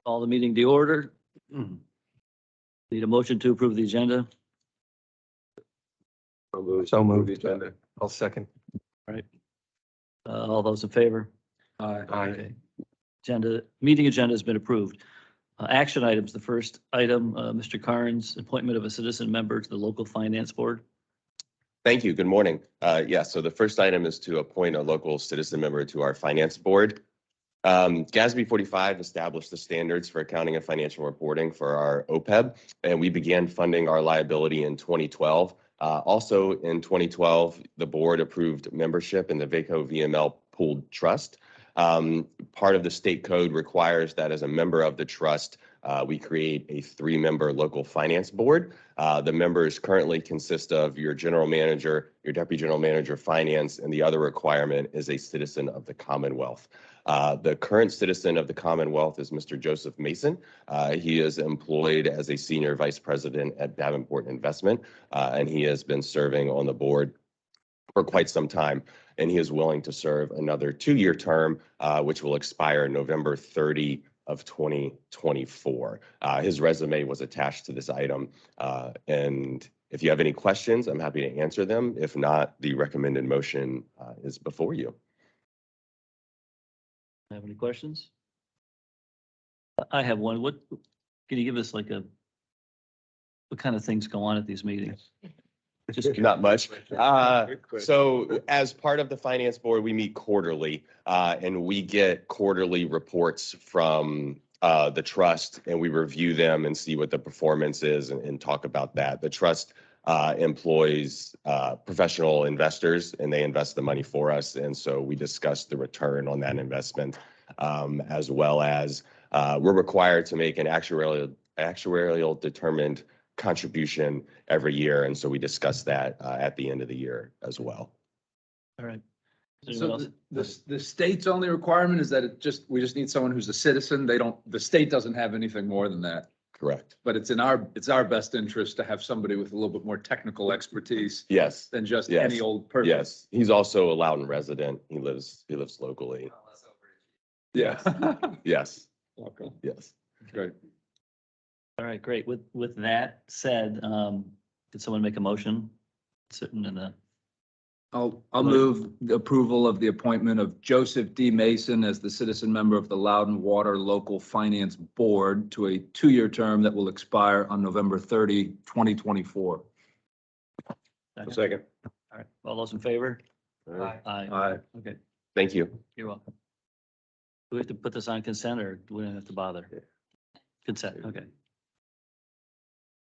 Call the meeting to order. Need a motion to approve the agenda. So moved. Agenda. I'll second. All those in favor? Aye. Okay. Meeting agenda has been approved. Action items, the first item, Mr. Carnes, appointment of a citizen member to the local finance board. Thank you. Good morning. So the first item is to appoint a local citizen member to our finance board. GASB 45 established the standards for accounting and financial reporting for our OPEB, and we began funding our liability in 2012. Also in 2012, the board approved membership in the VACO VML pooled trust. Part of the state code requires that as a member of the trust, we create a 3-member local finance board. The members currently consist of your general manager, your deputy general manager, finance, and the other requirement is a citizen of the Commonwealth. The current citizen of the Commonwealth is Mr. Joseph Mason. He is employed as a senior vice president at Davenport Investment, and he has been serving on the board for quite some time, and he is willing to serve another 2-year term, which will expire November 30 of 2024. His resume was attached to this item, and if you have any questions, I'm happy to answer them. If not, the recommended motion is before you. Have any questions? I have one. What can you give us what kind of things go on at these meetings? Just Not much. So as part of the finance board, we meet quarterly, and we get quarterly reports from the trust, and we review them and see what the performance is and talk about that. The trust employs professional investors, and they invest the money for us. And so we discuss the return on that investment, as well as we're required to make an actuarial determined contribution every year. And so we discuss that at the end of the year as well. all right. So the state's only requirement is that we just need someone who's a citizen. The state doesn't have anything more than that. Correct. But it's our best interest to have somebody with a little bit more technical expertise Yes. than just Yes. any old person. Yes. He's also a Loudoun resident. He lives locally. Yeah. Yes. Okay, Yes. great. All right, great. With that said, could someone make a motion? Sitting in the, I'll move the approval of the appointment of Joseph D. Mason as the citizen member of the Loudoun Water Local Finance Board to a 2-year term that will expire on November 30, 2024. Second. all right, all those in favor? Aye. Aye. Okay, Thank you. you're welcome. Do we have to put this on consent or do we don't have to bother? Consent, okay.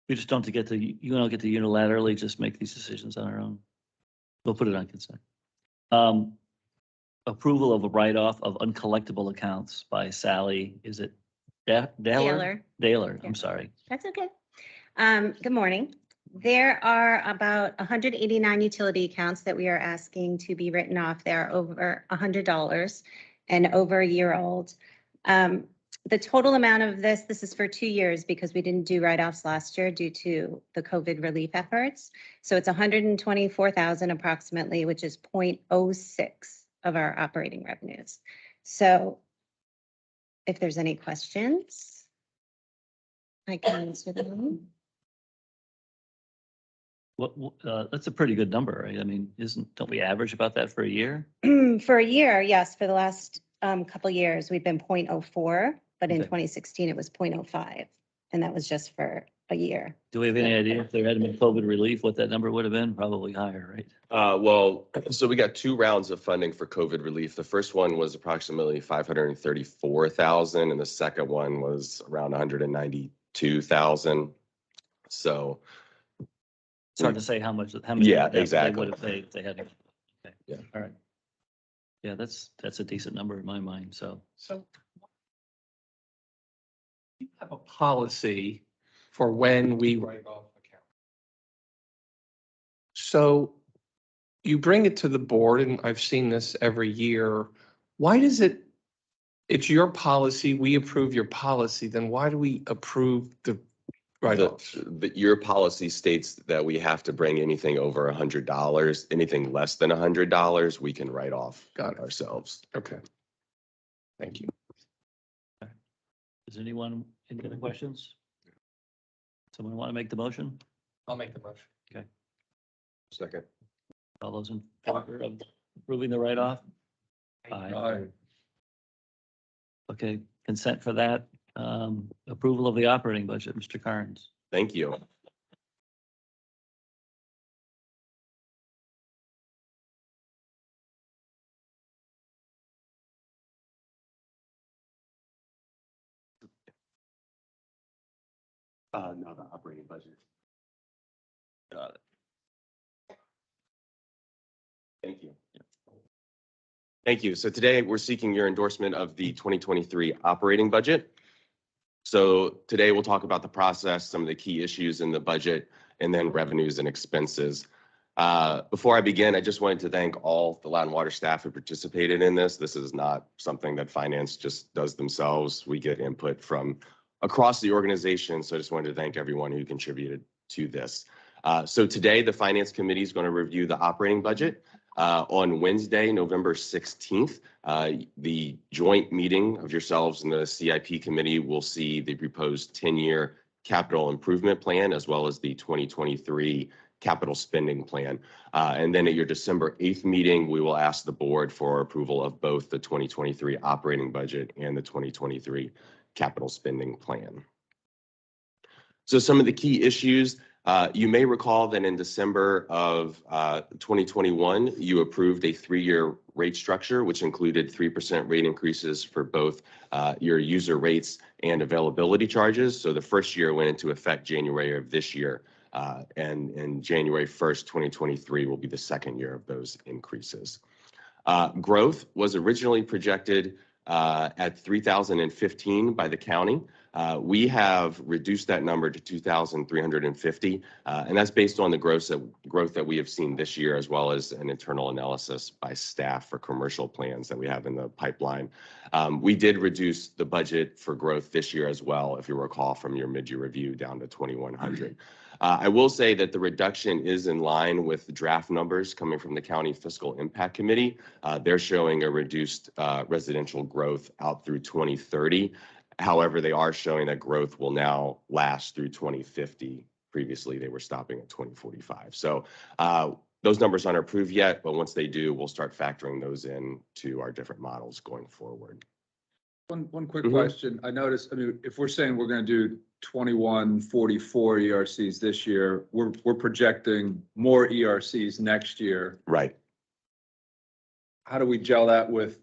We just don't get to, you don't get to unilaterally just make these decisions on our own. We'll put it on consent. Approval of a write-off of uncollectible accounts by Sally, is it Daler? Daler, Yeah. I'm sorry. That's okay. Good morning. There are about 189 utility accounts that we are asking to be written off. They are over $100 and over a year old. The total amount of this is for 2 years because we didn't do write-offs last year due to the COVID relief efforts. So it's 124,000 approximately, which is 0.06 of our operating revenues. So if there's any questions, I can answer them. That's a pretty good number, right? I mean, don't we average about that for a year? For a year, yes. For the last couple of years, we've been 0.04, but in Okay. 2016, it was 0.05. And that was just for a year. Do we have any idea if there hadn't been COVID relief, what that number would have been? Probably higher, right? Well, so we got 2 rounds of funding for COVID relief. The first one was approximately 534,000, and the second one was around 192,000. So It's hard to say how much. Yeah, they exactly. would have paid if they had. Okay. Yeah. All right. Yeah, that's a decent number in my mind, so. So you have a policy for when we write off accounts. So you bring it to the board, and I've seen this every year. Why does it's your policy, we approve your policy, then why do we approve the write-offs? Your policy states that we have to bring anything over $100. Anything less than $100, we can write off Got it. ourselves. Okay. Thank you. Does anyone, any other questions? Someone want to make the motion? I'll make the motion. Second. All those in favor of approving the write-off? Aye. Okay, consent for that. Approval of the operating budget, Mr. Carnes. Thank you. No, the operating budget. Got it. Thank you. Thank you. So today we're seeking your endorsement of the 2023 operating budget. So today we'll talk about the process, some of the key issues in the budget, and then revenues and expenses. Before I begin, I just wanted to thank all the Loudon Water staff who participated in this. This is not something that finance just does themselves. We get input from across the organization. So I just wanted to thank everyone who contributed to this. So today the Finance Committee is going to review the operating budget. On Wednesday, November 16th, the joint meeting of yourselves and the CIP committee will see the proposed 10-year capital improvement plan as well as the 2023 capital spending plan. And then at your December 8th meeting, we will ask the board for approval of both the 2023 operating budget and the 2023 capital spending plan. So some of the key issues, you may recall that in December of 2021, you approved a 3-year rate structure, which included 3% rate increases for both your user rates and availability charges. So the first year went into effect January of this year, and January 1st, 2023 will be the second year of those increases. Growth was originally projected at 3,015 by the county. We have reduced that number to 2,350, and that's based on the growth that we have seen this year, as well as an internal analysis by staff for commercial plans that we have in the pipeline. We did reduce the budget for growth this year as well, if you recall from your mid-year review, down to 2,100. I will say that the reduction is in line with the draft numbers coming from the County Fiscal Impact Committee. They're showing a reduced residential growth out through 2030. However, they are showing that growth will now last through 2050. Previously, they were stopping at 2045. So those numbers aren't approved yet, but once they do, we'll start factoring those in to our different models going forward. One quick Mhm. question. I noticed, I mean, if we're saying we're going to do 2144 ERCs this year, we're projecting more ERCs next year. Right. How do we gel that with,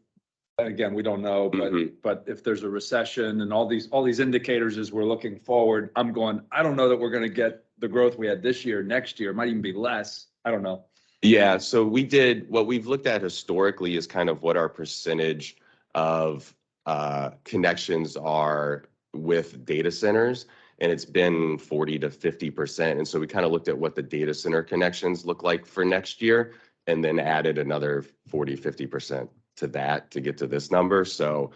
and again, we don't know, Mhm. but if there's a recession and all these indicators as we're looking forward, I'm going, I don't know that we're going to get the growth we had this year, next year, it might even be less. I don't know. Yeah, so what we've looked at historically is kind of what our percentage of connections are with data centers, and it's been 40 to 50%. And so we kind of looked at what the data center connections look like for next year, and then added another 40, 50% to that to get to this number. So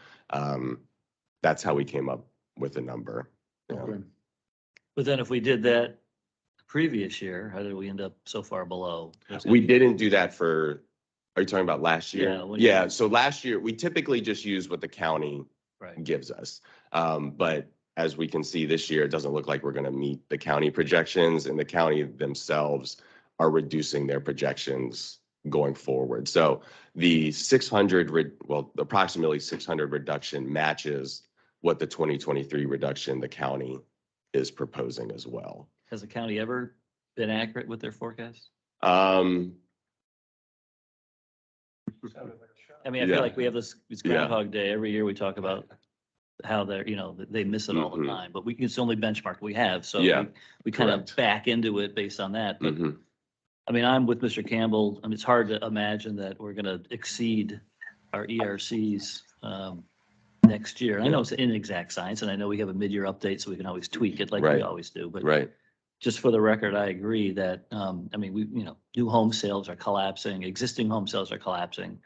that's how we came up with the number. Yeah. Okay. But then if we did that previous year, how did we end up so far below? We didn't do that for, are you talking about last year? Yeah, when Yeah, so last year, we typically just use what the county Right. gives us. But as we can see this year, it doesn't look like we're going to meet the county projections, and the county themselves are reducing their projections going forward. So the approximately 600 reduction matches what the 2023 reduction the county is proposing as well. Has the county ever been accurate with their forecast? Yeah. I mean, I feel like we have this, it's Groundhog Day. Every year we talk about how they're, they miss it all the Mhm. time, but we can only benchmark we have. So Yeah, we kind of correct. back into it based on that. But Mhm. I mean, I'm with Mr. Campbell. I mean, it's hard to imagine that we're going to exceed our ERCs next year. I know it's inexact science, and I know we have a mid-year update, so we can always tweak it like we Right. always do. But Right. just for the record, I agree that, I mean, new home sales are collapsing, existing home sales are collapsing.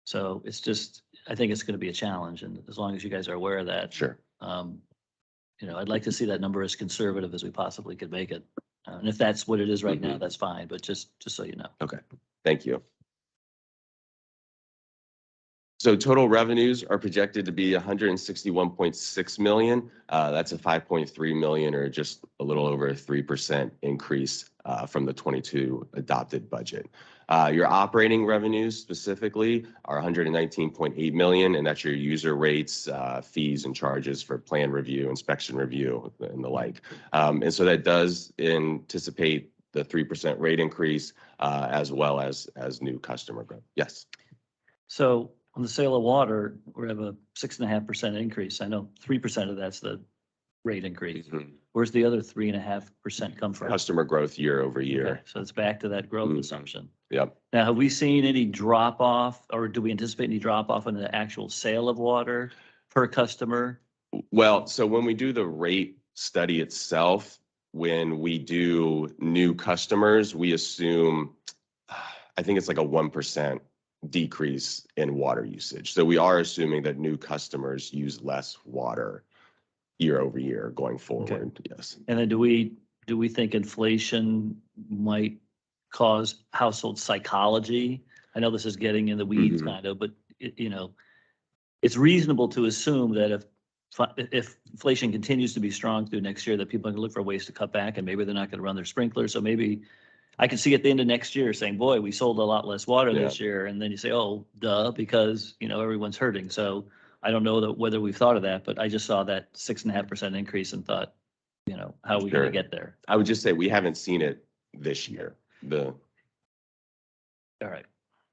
So it's just, I think it's going to be a challenge, and as long as you guys are aware of that, Sure. I'd like to see that number as conservative as we possibly could make it. And if that's what it is right now, Mhm. that's fine, but just so you know. Thank you. So total revenues are projected to be 161.6 million. That's a 5.3 million, or just a little over a 3% increase from the 22 adopted budget. Your operating revenues specifically are 119.8 million, and that's your user rates, fees and charges for plan review, inspection review, and the like. And so that does anticipate the 3% rate increase, as well as new customer growth. Yes. So on the sale of water, we have a 6.5% increase. I know 3% of that's the rate increase. Mhm. Where's the other 3.5% come from? Customer growth year over Okay, year. so it's back to that growth Mhm. assumption. Yep. Now, have we seen any drop off, or do we anticipate any drop off in the actual sale of water per customer? Well, so when we do the rate study itself, when we do new customers, we assume, I think it's like a 1% decrease in water usage. So we are assuming that new customers use less water year over year going forward. Yes. And then do we think inflation might cause household psychology? I know this is getting in the weeds Mhm. kind of, but it's reasonable to assume that if inflation continues to be strong through next year, that people are gonna look for ways to cut back, and maybe they're not gonna run their sprinklers. So maybe I can see at the end of next year saying, boy, we sold a lot less water Yeah. this year. And then you say, oh, duh, because, everyone's hurting. So I don't know whether we've thought of that, but I just saw that 6.5% increase and thought, how are we gonna Sure. get there? I would just say we haven't seen it this year. All right.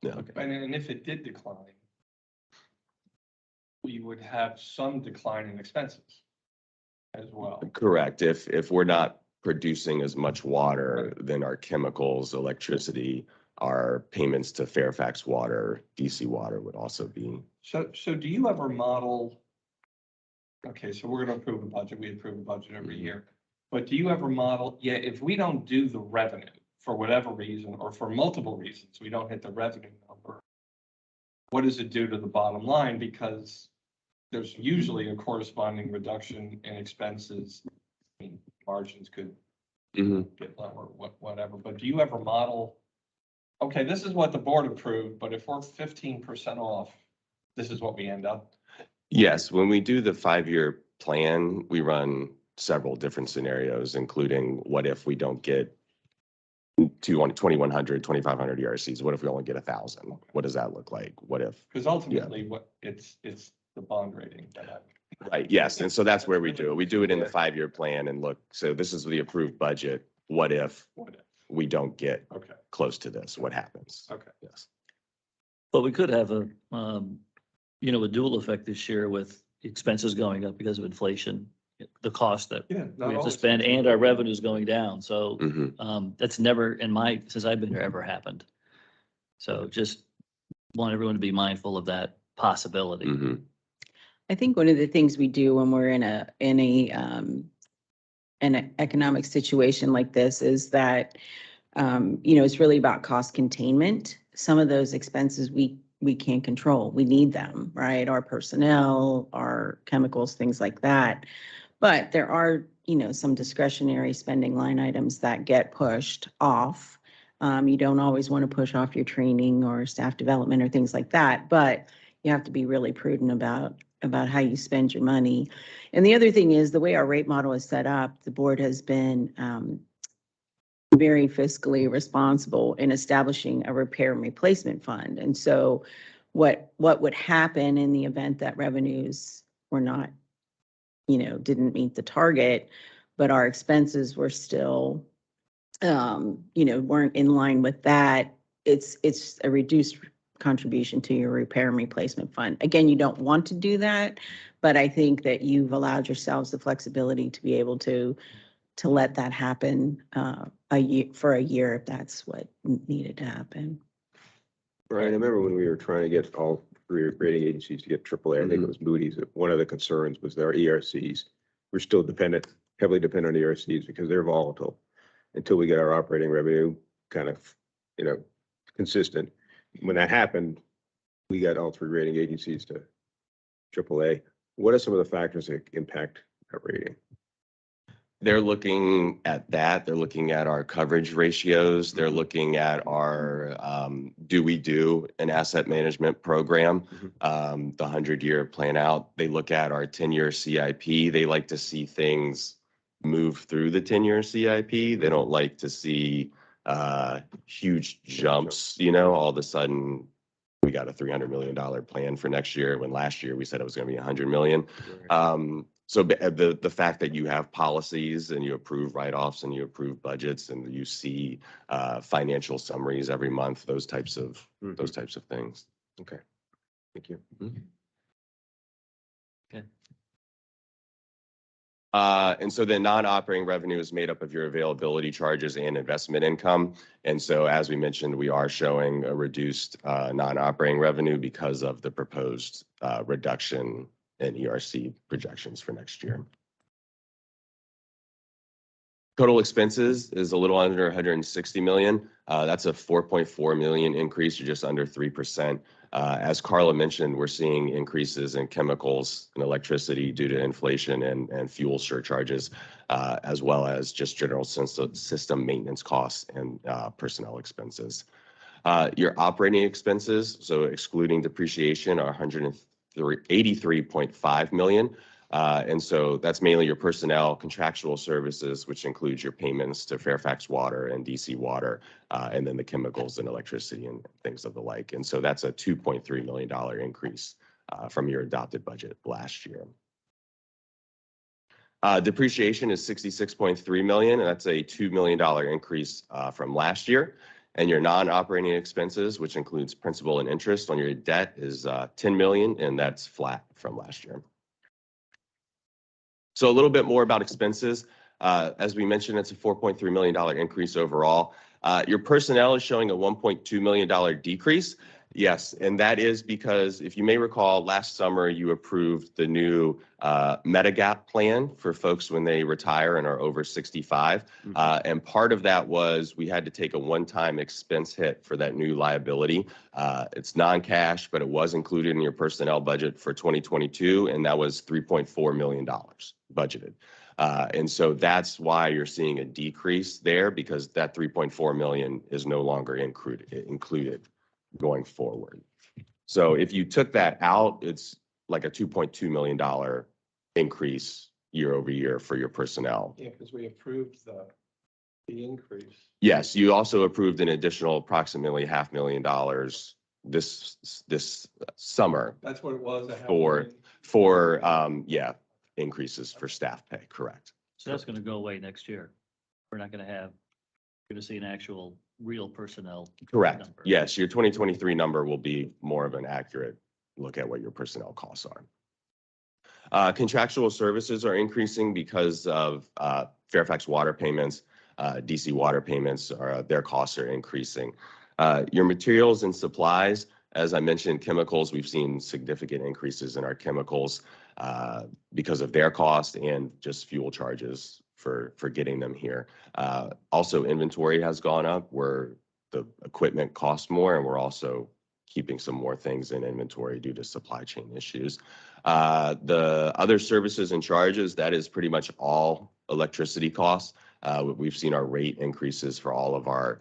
Yeah. And if it did decline, we would have some decline in expenses as well. Correct. If we're not producing as much water, then our chemicals, electricity, our payments to Fairfax Water, DC Water would also be. So do you ever model? Okay, so we're gonna approve a budget. We approve a budget every year. But do you ever model, if we don't do the revenue for whatever reason, or for multiple reasons, we don't hit the revenue number, what does it do to the bottom line? Because there's usually a corresponding reduction in expenses. I mean, margins could get lower, whatever, but do you ever model, okay, this is what the board approved, but if we're 15% off, this is what we end up? Yes, when we do the 5-year plan, we run several different scenarios, including what if we don't get 2,100, 2,500 ERCs? What if we only get 1,000? What does that look like? What if? Because ultimately, what it's the bond rating that Right, yes, and so that's where we do it. We do it in the 5-year plan and look, so this is the approved budget. What if we don't get okay, close to this? What happens? okay. Yes. But we could have a dual effect this year with expenses going up because of inflation, the cost that Yeah. we have to spend and our revenues going down. So Mhm. that's never since I've been here, ever happened. So just want everyone to be mindful of that possibility. Mhm. I think one of the things we do when we're in an economic situation like this is that, it's really about cost containment. Some of those expenses we can't control. We need them, right? Our personnel, our chemicals, things like that. But there are, some discretionary spending line items that get pushed off. You don't always want to push off your training or staff development or things like that, but you have to be really prudent about how you spend your money. And the other thing is the way our rate model is set up, the board has been very fiscally responsible in establishing a repair and replacement fund. And so what would happen in the event that revenues were not, didn't meet the target, but our expenses were still, weren't in line with that, it's a reduced contribution to your repair and replacement fund. Again, you don't want to do that, but I think that you've allowed yourselves the flexibility to be able to let that happen for a year if that's what needed to happen. Brian, I remember when we were trying to get all 3 rating agencies to get AAA, I think it was Moody's, one of the concerns was their ERCs. We're still heavily dependent on ERCs because they're volatile until we get our operating revenue kind of, consistent. When that happened, we got all 3 rating agencies to AAA. What are some of the factors that impact that rating? They're looking at that. They're looking at our coverage ratios. They're looking at our, do we do an asset management program? The 100-year plan out. They look at our 10-year CIP. They like to see things move through the 10-year CIP. They don't like to see huge jumps, all of a sudden we got a $300 million plan for next year when last year we said it was going to be 100 million. So the fact that you have policies and you approve write-offs and you approve budgets and you see financial summaries every month, those types of things. Okay, thank you. And so the non-operating revenue is made up of your availability charges and investment income. And so as we mentioned, we are showing a reduced non-operating revenue because of the proposed reduction in ERC projections for next year. Total expenses is a little under 160 million. That's a 4.4 million increase, or just under 3%. As Carla mentioned, we're seeing increases in chemicals and electricity due to inflation and fuel surcharges, as well as just general system maintenance costs and personnel expenses. Your operating expenses, so excluding depreciation, are 183.5 million. And so that's mainly your personnel, contractual services, which includes your payments to Fairfax Water and DC Water, and then the chemicals and electricity and things of the like. And so that's a $2.3 million increase from your adopted budget last year. Depreciation is 66.3 million, and that's a $2 million increase from last year. And your non-operating expenses, which includes principal and interest on your debt, is 10 million, and that's flat from last year. So a little bit more about expenses. As we mentioned, it's a $4.3 million increase overall. Your personnel is showing a $1.2 million decrease. Yes, and that is because if you may recall, last summer you approved the new Medigap plan for folks when they retire and are over 65. And part of that was we had to take a one-time expense hit for that new liability. It's non-cash, but it was included in your personnel budget for 2022, and that was $3.4 million budgeted. And so that's why you're seeing a decrease there, because that 3.4 million is no longer included going forward. So if you took that out, it's like a $2.2 million increase year over year for your personnel. Yeah, because we approved the increase. Yes, you also approved an additional approximately $500,000 this summer. That's what it was. For increases for staff pay, correct. So that's going to go away next year. We're not going to see an actual real personnel. Correct. number. Yes, your 2023 number will be more of an accurate look at what your personnel costs are. Contractual services are increasing because of Fairfax Water payments, DC Water payments, their costs are increasing. Your materials and supplies, as I mentioned, chemicals, we've seen significant increases in our chemicals because of their cost and just fuel charges for getting them here. Also, inventory has gone up where the equipment costs more, and we're also keeping some more things in inventory due to supply chain issues. The other services and charges, that is pretty much all electricity costs. We've seen our rate increases for all of our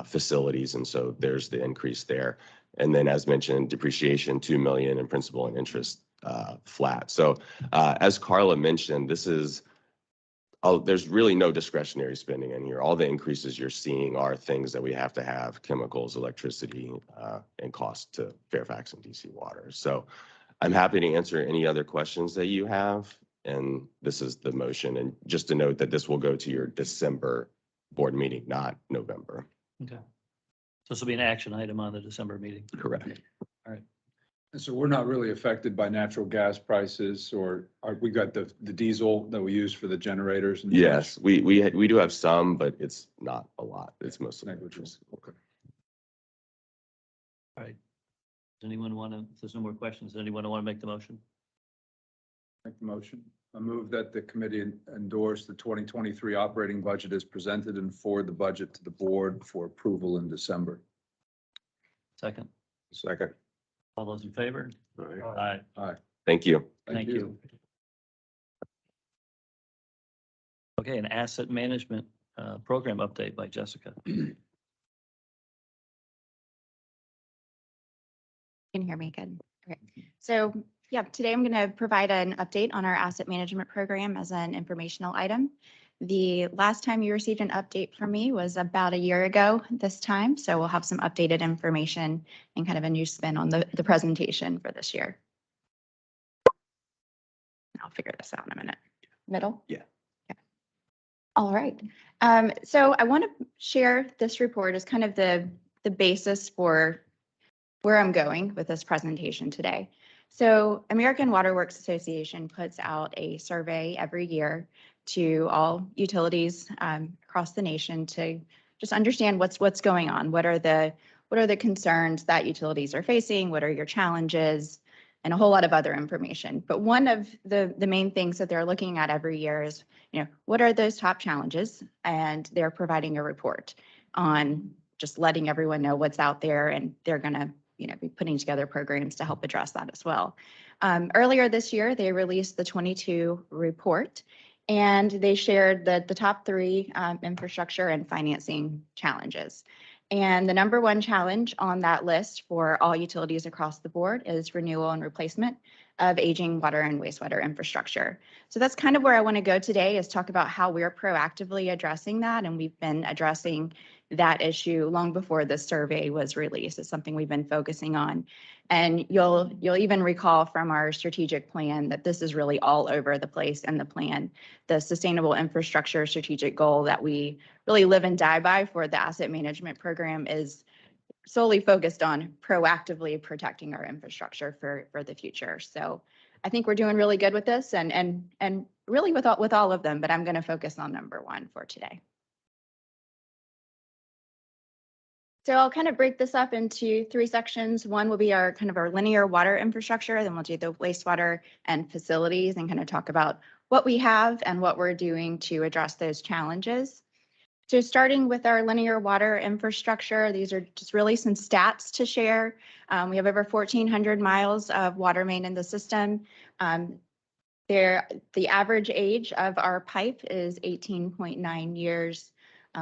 facilities, and so there's the increase there. And then, as mentioned, depreciation, 2 million, and principal and interest flat. So as Carla mentioned, there's really no discretionary spending in here. All the increases you're seeing are things that we have to have: chemicals, electricity, and cost to Fairfax and DC Water. So I'm happy to answer any other questions that you have. And this is the motion. And just to note that this will go to your December board meeting, not November. Okay. So this will be an action item on the December meeting. Correct. And so we're not really affected by natural gas prices, or we got the diesel that we use for the generators? And Yes, we do have some, but it's not a lot. It's mostly negligible. Okay. All right. Does anyone want to, if there's no more questions, does anyone want to make the motion? Make the motion. I move that the committee endorse the 2023 operating budget as presented and forward the budget to the board for approval in December. Second. Second. All those in favor? All right. Aye. Thank you. Thank you. Okay, an asset management program update by Jessica. Can you hear me good? Okay. So yeah, today I'm going to provide an update on our asset management program as an informational item. The last time you received an update from me was about a year ago this time. So we'll have some updated information and kind of a new spin on the presentation for this year. I'll figure this out in a minute. Middle? Yeah. All right. So I want to share this report as kind of the basis for where I'm going with this presentation today. So American Water Works Association puts out a survey every year to all utilities across the nation to just understand what's going on. What are the concerns that utilities are facing? What are your challenges? And a whole lot of other information. But one of the main things that they're looking at every year is, what are those top challenges? And they're providing a report on just letting everyone know what's out there, and they're going to be putting together programs to help address that as well. Earlier this year, they released the 22 report, and they shared the top three infrastructure and financing challenges. And the number one challenge on that list for all utilities across the board is renewal and replacement of aging water and wastewater infrastructure. So that's kind of where I want to go today, is talk about how we're proactively addressing that. And we've been addressing that issue long before the survey was released. It's something we've been focusing on. And you'll even recall from our strategic plan that this is really all over the place in the plan. The sustainable infrastructure strategic goal that we really live and die by for the asset management program is solely focused on proactively protecting our infrastructure for the future. So I think we're doing really good with this and really with all of them, but I'm going to focus on number one for today. So I'll kind of break this up into three sections. One will be our kind of our linear water infrastructure. Then we'll do the wastewater and facilities and kind of talk about what we have and what we're doing to address those challenges. So starting with our linear water infrastructure, these are just really some stats to share. We have over 1,400 miles of water main in the system. The average age of our pipe is 18.9 years.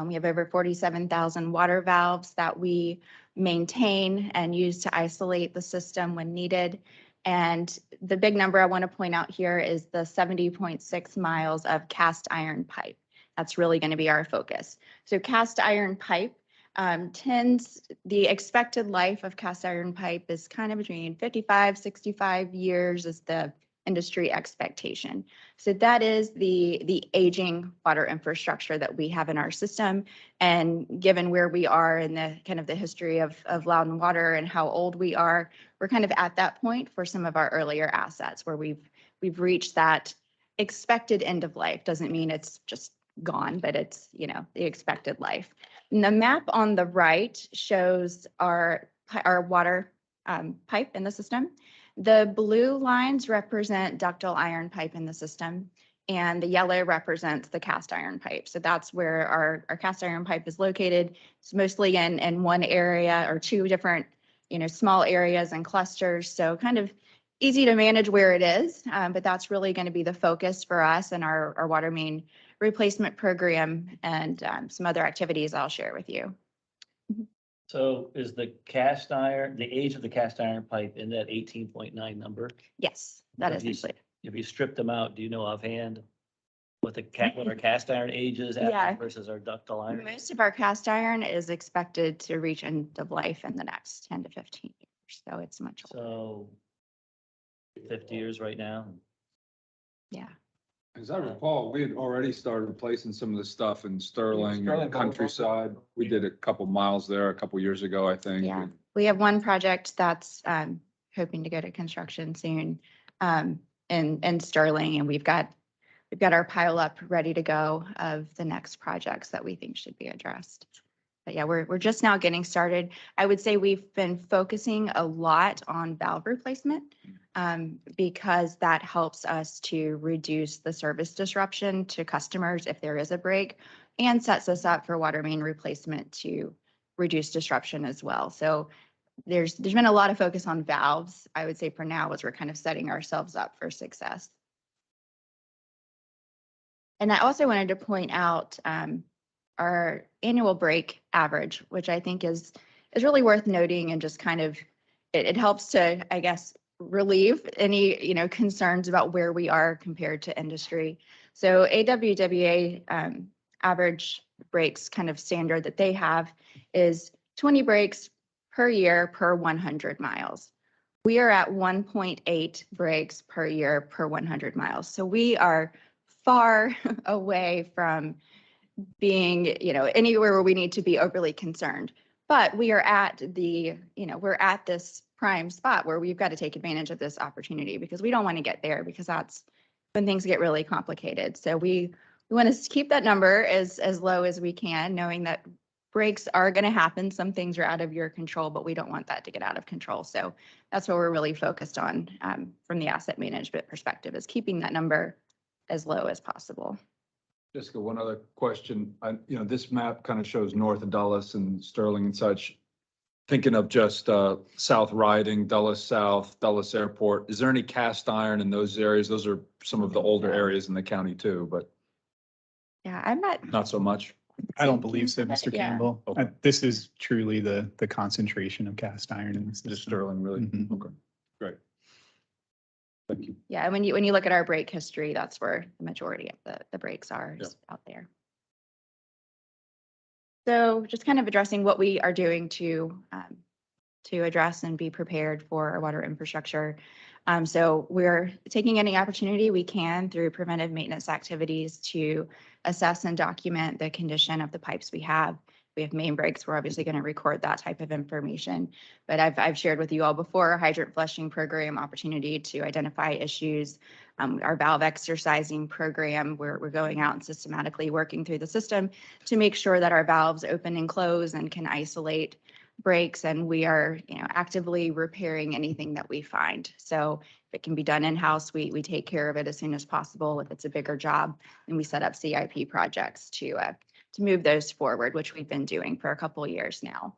We have over 47,000 water valves that we maintain and use to isolate the system when needed. And the big number I want to point out here is the 70.6 miles of cast iron pipe. That's really going to be our focus. So cast iron pipe the expected life of cast iron pipe is kind of between 55, 65 years is the industry expectation. So that is the aging water infrastructure that we have in our system. And given where we are in the kind of the history of Loudoun Water and how old we are, we're kind of at that point for some of our earlier assets where we've reached that expected end of life. Doesn't mean it's just gone, but it's, the expected life. And the map on the right shows our water pipe in the system. The blue lines represent ductile iron pipe in the system, and the yellow represents the cast iron pipe. So that's where our cast iron pipe is located. It's mostly in one area or two different, small areas and clusters. So kind of easy to manage where it is, but that's really going to be the focus for us and our water main replacement program and some other activities I'll share with you. So is the age of the cast iron pipe in that 18.9 number? Yes, that is If you- actually. If you strip them out, do you know offhand what our cast iron age is Yeah. versus our ductile iron? Most of our cast iron is expected to reach end of life in the next 10 to 15 years. So it's much older. So 50 years right now. Yeah. As I recall, we had already started replacing some of the stuff in Sterling Sterling and Countryside. We did a couple miles there a couple years ago, I think. Yeah. We have one project that's hoping to go to construction soon in Sterling, and we've got our pile up ready to go of the next projects that we think should be addressed. But yeah, we're just now getting started. I would say we've been focusing a lot on valve replacement because that helps us to reduce the service disruption to customers if there is a break, and sets us up for water main replacement to reduce disruption as well. So there's been a lot of focus on valves, I would say, for now, as we're kind of setting ourselves up for success. And I also wanted to point out our annual break average, which I think is really worth noting and just kind of, it helps to, I guess, relieve any, concerns about where we are compared to industry. So AWWA average breaks kind of standard that they have is 20 breaks per year per 100 miles. We are at 1.8 breaks per year per 100 miles. So we are far away from being, anywhere where we need to be overly concerned. But we are at we're at this prime spot where we've got to take advantage of this opportunity because we don't want to get there because that's when things get really complicated. So we want to keep that number as low as we can, knowing that breaks are going to happen. Some things are out of your control, but we don't want that to get out of control. So that's what we're really focused on from the asset management perspective, is keeping that number as low as possible. Jessica, one other question. This map kind of shows north of Dulles and Sterling and such. Thinking of just South Riding, Dulles South, Dulles Airport. Is there any cast iron in those areas? Those are some of the older areas in the county too, but Yeah, I'm not so much. I don't believe so, Mr. Yeah. Campbell. Okay. This is truly the concentration of cast iron in the Just system. Sterling, really? Mhm. Okay, great. Thank you. Yeah, and when you look at our break history, that's where the majority of the breaks are is out there. So just kind of addressing what we are doing to address and be prepared for our water infrastructure. So we're taking any opportunity we can through preventive maintenance activities to assess and document the condition of the pipes we have. We have main breaks. We're obviously going to record that type of information. But I've shared with you all before our hydrant flushing program opportunity to identify issues. Our valve exercising program, where we're going out and systematically working through the system to make sure that our valves open and close and can isolate breaks. And we are, actively repairing anything that we find. So if it can be done in-house, we take care of it as soon as possible. If it's a bigger job, then we set up CIP projects to move those forward, which we've been doing for a couple of years now.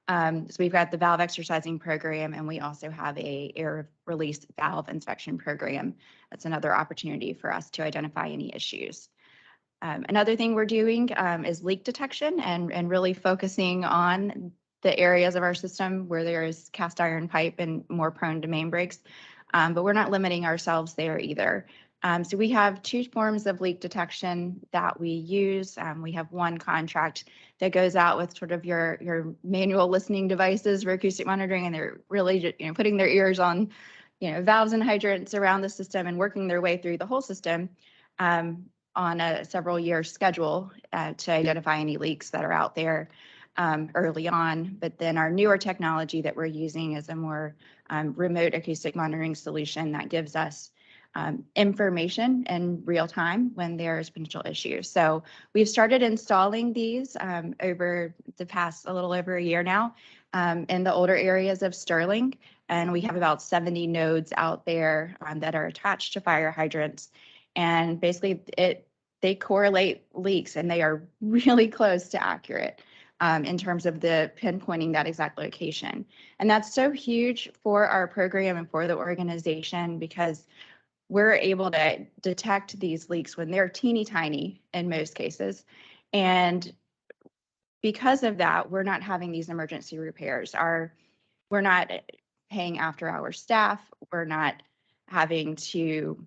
So we've got the valve exercising program, and we also have a air release valve inspection program. That's another opportunity for us to identify any issues. Another thing we're doing is leak detection and really focusing on the areas of our system where there is cast iron pipe and more prone to main breaks. But we're not limiting ourselves there either. So we have two forms of leak detection that we use. We have one contract that goes out with sort of your manual listening devices for acoustic monitoring, and they're really putting their ears on valves and hydrants around the system and working their way through the whole system on a several year schedule to identify any leaks that are out there early on. But then our newer technology that we're using is a more remote acoustic monitoring solution that gives us information in real time when there's potential issues. So we've started installing these over the past a little over a year now in the older areas of Sterling. And we have about 70 nodes out there that are attached to fire hydrants. And basically they correlate leaks, and they are really close to accurate in terms of the pinpointing that exact location. And that's so huge for our program and for the organization, because we're able to detect these leaks when they're teeny tiny in most cases. And because of that, we're not having these emergency repairs. We're not paying after hour staff. We're not having to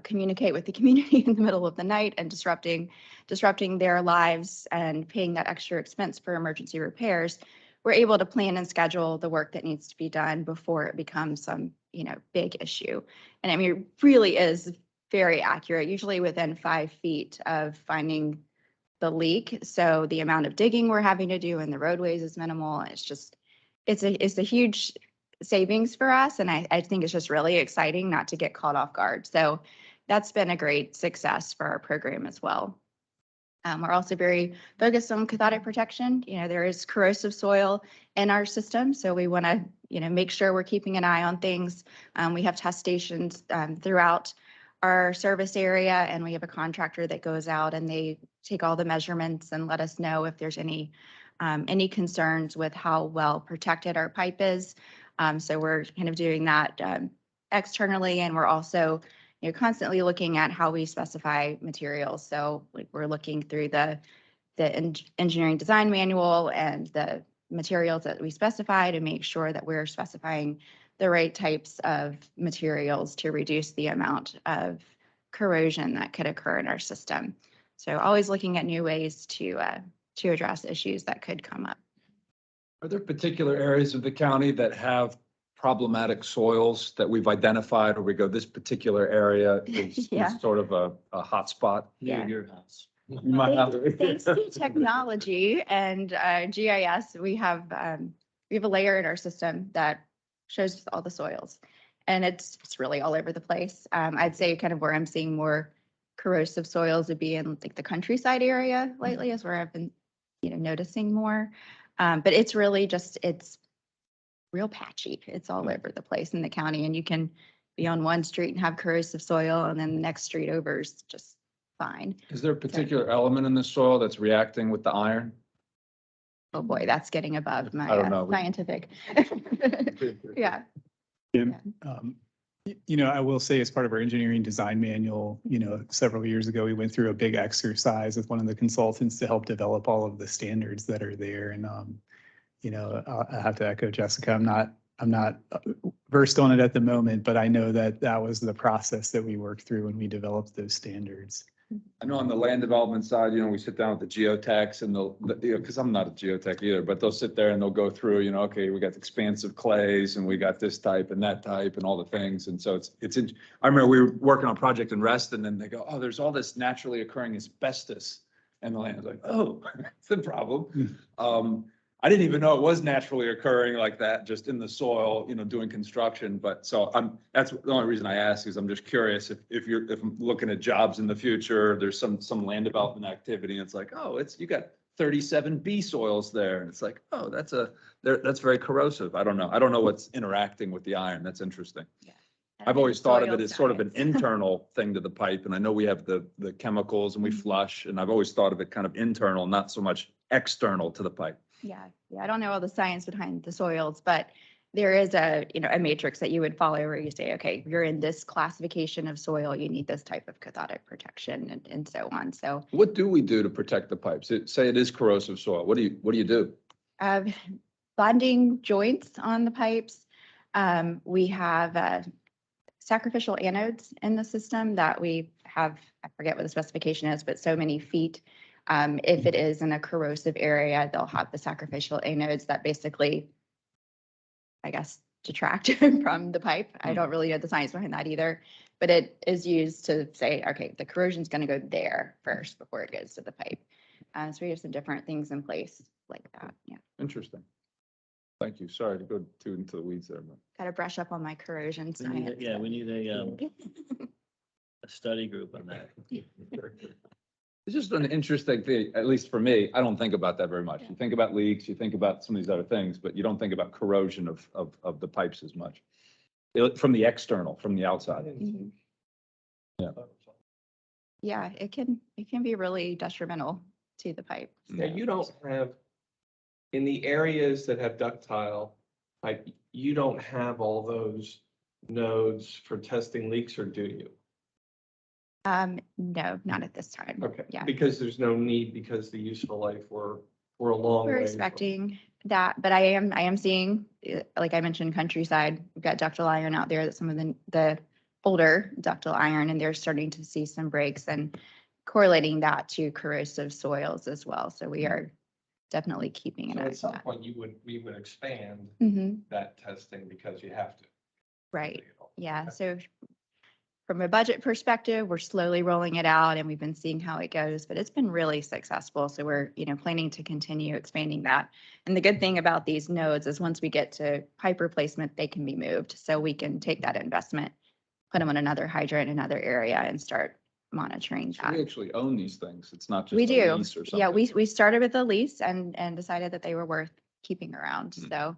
communicate with the community in the middle of the night and disrupting their lives and paying that extra expense for emergency repairs. We're able to plan and schedule the work that needs to be done before it becomes some big issue. And I mean, it really is very accurate, usually within 5 feet of finding the leak. So the amount of digging we're having to do in the roadways is minimal. It's a huge savings for us. And I think it's just really exciting not to get caught off guard. So that's been a great success for our program as well. We're also very focused on cathodic protection. There is corrosive soil in our system, so we want to, make sure we're keeping an eye on things. We have test stations throughout our service area, and we have a contractor that goes out and they take all the measurements and let us know if there's any concerns with how well protected our pipe is. So we're kind of doing that externally, and we're also constantly looking at how we specify materials. So like we're looking through the engineering design manual and the materials that we specify to make sure that we're specifying the right types of materials to reduce the amount of corrosion that could occur in our system. So always looking at new ways to address issues that could come up. Are there particular areas of the county that have problematic soils that we've identified, or we go, this particular area is Yeah. sort of a hot spot? Yeah. Near your house. You might have to- Thanks to technology and GIS, we have a layer in our system that shows all the soils. And it's really all over the place. I'd say kind of where I'm seeing more corrosive soils would be in like the countryside area lately is where I've been, noticing more. But it's really just, it's real patchy. It's all over the place in the county, and you can be on one street and have corrosive soil and then the next street over is just fine. Is there a particular element in the soil that's reacting with the iron? Oh boy, that's getting above I my don't know. scientific. Yeah. I will say as part of our engineering design manual, several years ago, we went through a big exercise with one of the consultants to help develop all of the standards that are there. And, I have to echo Jessica. I'm not versed on it at the moment, but I know that that was the process that we worked through when we developed those standards. I know on the land development side, we sit down with the geotechs and because I'm not a geotech either, but they'll sit there and they'll go through, okay, we got expansive clays and we got this type and that type and all the things. And so I remember we were working on a project in Reston and they go, oh, there's all this naturally occurring asbestos. And the land was like, oh, that's the problem. I didn't even know it was naturally occurring like that, just in the soil, doing construction. But so that's the only reason I ask is I'm just curious if I'm looking at jobs in the future, there's some land development activity. And it's like, oh, you got 37 B soils there. And it's like, oh, that's very corrosive. I don't know. I don't know what's interacting with the iron. That's interesting. I've always thought of it as sort of an internal thing to the pipe. And I know we have the chemicals and we flush, and I've always thought of it kind of internal, not so much external to the pipe. Yeah, I don't know all the science behind the soils, but there is a matrix that you would follow where you say, okay, you're in this classification of soil, you need this type of cathodic protection and so on. So what do we do to protect the pipes? Say it is corrosive soil. What do you do? Bonding joints on the pipes. We have sacrificial anodes in the system that we have, I forget what the specification is, but so many feet. If it is in a corrosive area, they'll have the sacrificial anodes that basically, I guess, detract from the pipe. I don't really know the science behind that either, but it is used to say, okay, the corrosion is going to go there first before it goes to the pipe. So we have some different things in place like that. Yeah. Interesting. Thank you. Sorry to go too into the weeds there. But Got to brush up on my corrosion We need science. we need a study group on that. it's just an interesting thing, at least for me. I don't think about that very much. You think about leaks, you think about some of these other things, but you don't think about corrosion of the pipes as much. From the external, from the outside. Mhm. Yeah. Yeah, it can be really detrimental to the pipe. Now, you don't have, in the areas that have ductile pipe, you don't have all those nodes for testing leaks, or do you? No, not at this time. Okay, Yeah. because there's no need, because the useful life, we're a long way. We're from- expecting that, but I am seeing, like I mentioned, countryside, we've got ductile iron out there, that some of the older ductile iron, and they're starting to see some breaks and correlating that to corrosive soils as well. So we are definitely keeping an So eye at on some that. point, we would expand Mhm. that testing because you have to. Right, yeah, so from a budget perspective, we're slowly rolling it out and we've been seeing how it goes, but it's been really successful. So we're, planning to continue expanding that. And the good thing about these nodes is once we get to pipe replacement, they can be moved. So we can take that investment, put them on another hydrant, in another area, and start monitoring So that. we actually own these things. It's not just We a do. lease or something. Yeah, we started with a lease and decided that they were worth keeping around. Mm. So,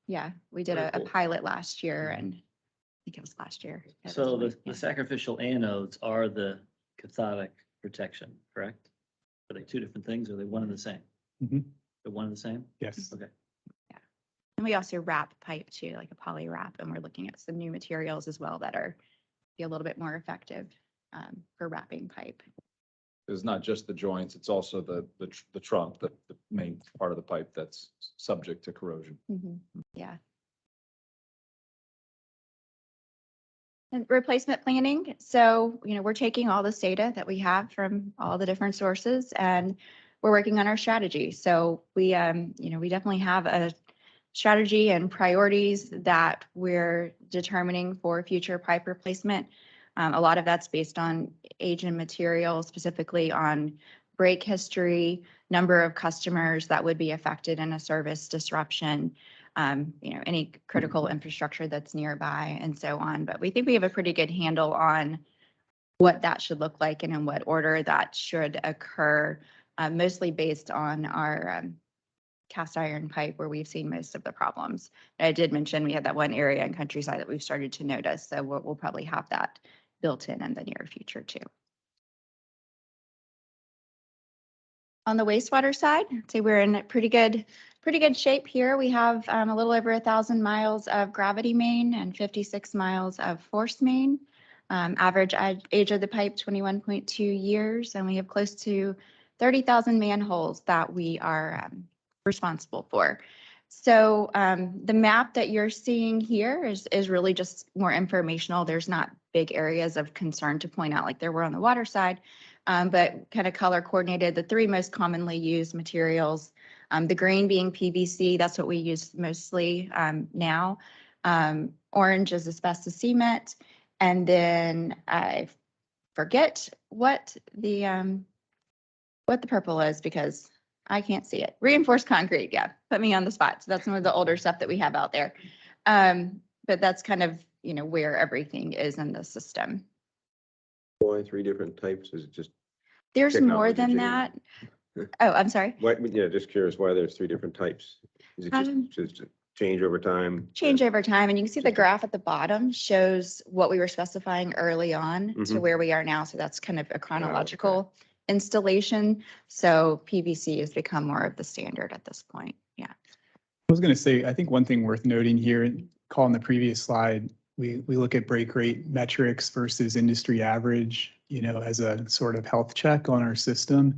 yeah, we did Very a cool. pilot last year, and I think it was last year. at this So point, the yeah. sacrificial anodes are the cathodic protection, correct? Are they two different things? Or are they one and the same? Mhm. They're one and the same? Yes. Okay. And we also wrap pipe too, like a poly wrap, and we're looking at some new materials as well that are be a little bit more effective for wrapping pipe. It's not just the joints, it's also the trunk, the main part of the pipe that's subject to corrosion. Yeah. And replacement planning. So, we're taking all this data that we have from all the different sources and we're working on our strategy. So we definitely have a strategy and priorities that we're determining for future pipe replacement. A lot of that's based on age and material, specifically on break history, number of customers that would be affected in a service disruption, any critical infrastructure that's nearby and so on. But we think we have a pretty good handle on what that should look like and in what order that should occur, mostly based on our cast iron pipe where we've seen most of the problems. I did mention we had that one area in Countryside that we've started to notice, so we'll probably have that built in the near future too. On the wastewater side, I'd say we're in pretty good shape here. We have a little over 1,000 miles of gravity main and 56 miles of force main. Average age of the pipe, 21.2 years, and we have close to 30,000 manholes that we are responsible for. So the map that you're seeing here is really just more informational. There's not big areas of concern to point out like there were on the water side, but kind of color coordinated, the three most commonly used materials, the green being PVC, that's what we use mostly now. Orange is asbestos cement. And then I forget what the purple is because I can't see it. Reinforced concrete, yeah, put me on the spot. So that's some of the older stuff that we have out there. But that's kind of, where everything is in the system. Why 3 different types? Is it just, There's more Technology than change. that. Oh, I'm sorry. just curious why there's 3 different types? Is it just change over time? Change over time. And you can see the graph at the bottom shows what we were specifying early on to Mhm. where we are now. So that's kind of a chronological installation. So PVC has become more of the standard at this point. Yeah. I was going to say, I think one thing worth noting here, calling the previous slide, we look at break rate metrics versus industry average, as a sort of health check on our system.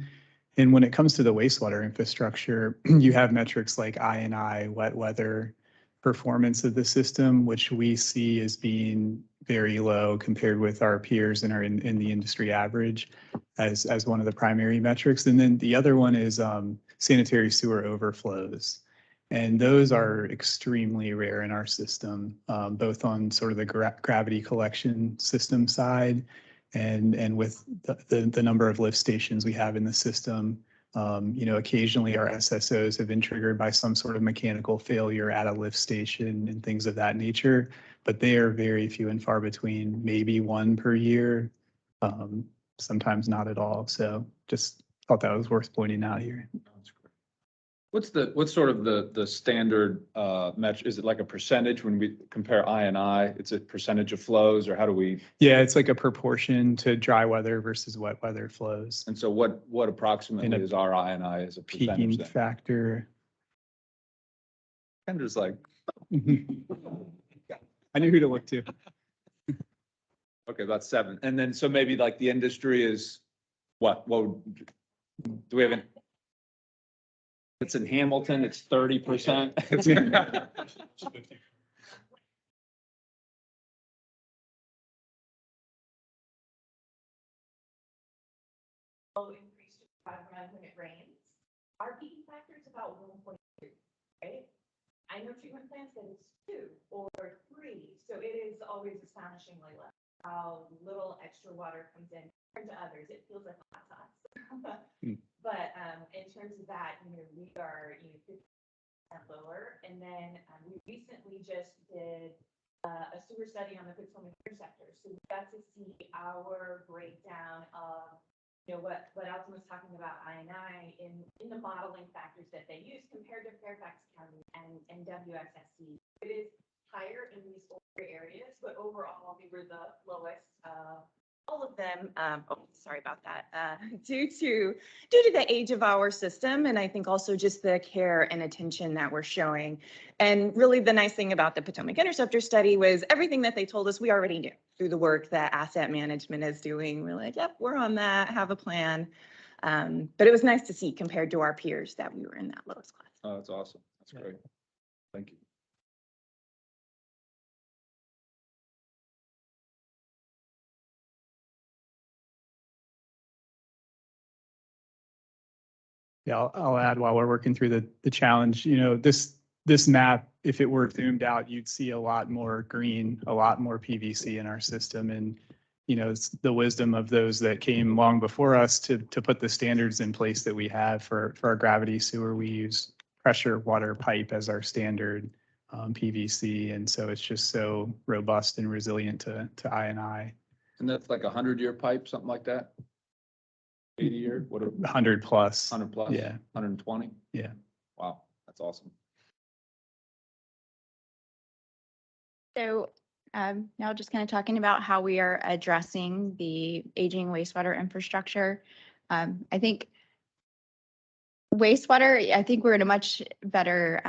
And when it comes to the wastewater infrastructure, you have metrics like I&I, wet weather, performance of the system, which we see as being very low compared with our peers and in the industry average as one of the primary metrics. And then the other one is sanitary sewer overflows. And those are extremely rare in our system, both on sort of the gravity collection system side and with the number of lift stations we have in the system. Occasionally our SSOs have been triggered by some sort of mechanical failure at a lift station and things of that nature, but they are very few and far between, maybe 1 per year, sometimes not at all. So just thought that was worth pointing out here. What's sort of the standard metric? Is it like a percentage when we compare I&I? It's a percentage of flows, or how do we? Yeah, it's like a proportion to dry weather versus wet weather flows. And so what approximately is our I&I as a percentage Peaking then? factor. I'm just like, I knew who to look to. okay, about 7. And then, so maybe like the industry is what do we have it's in Hamilton, it's 30%. Increase to 5 when it rains. Our peaking factor is about 1.2, right? I know treatment plants that it's 2 or 3, so it is always astonishingly low. How little extra water comes in compared to others. It feels like a hot sauce. But in terms of that, we are 50% lower. And then we recently just did a sewer study on the Potomac interceptor, so we got to see our breakdown of what Alton was talking about I&I in the modeling factors that they use compared to Fairfax County and WSSC. It is higher in these older areas, but overall we were the lowest. All of them, sorry about that, due to the age of our system, and I think also just the care and attention that we're showing. And really the nice thing about the Potomac Interceptor study was everything that they told us we already knew. through the work that asset management is doing, we're like, yep, we're on that, have a plan. But it was nice to see compared to our peers that we were in that lowest class. Oh, that's awesome. That's great. Thank you. Yeah, I'll add while we're working through the challenge, you know, this map, if it were zoomed out, you'd see a lot more green, a lot more PVC in our system. And, you know, it's the wisdom of those that came long before us to put the standards in place that we have for our gravity sewer. We use pressure water pipe as our standard PVC. And so it's just so robust and resilient to I&I. And that's like 100-year pipe, something like that? 80-year, what, 100 plus. 100 plus? Yeah. 120? Yeah. Wow, that's awesome. So now just kind of talking about how we are addressing the aging wastewater infrastructure. I think wastewater, I think we're in a much better,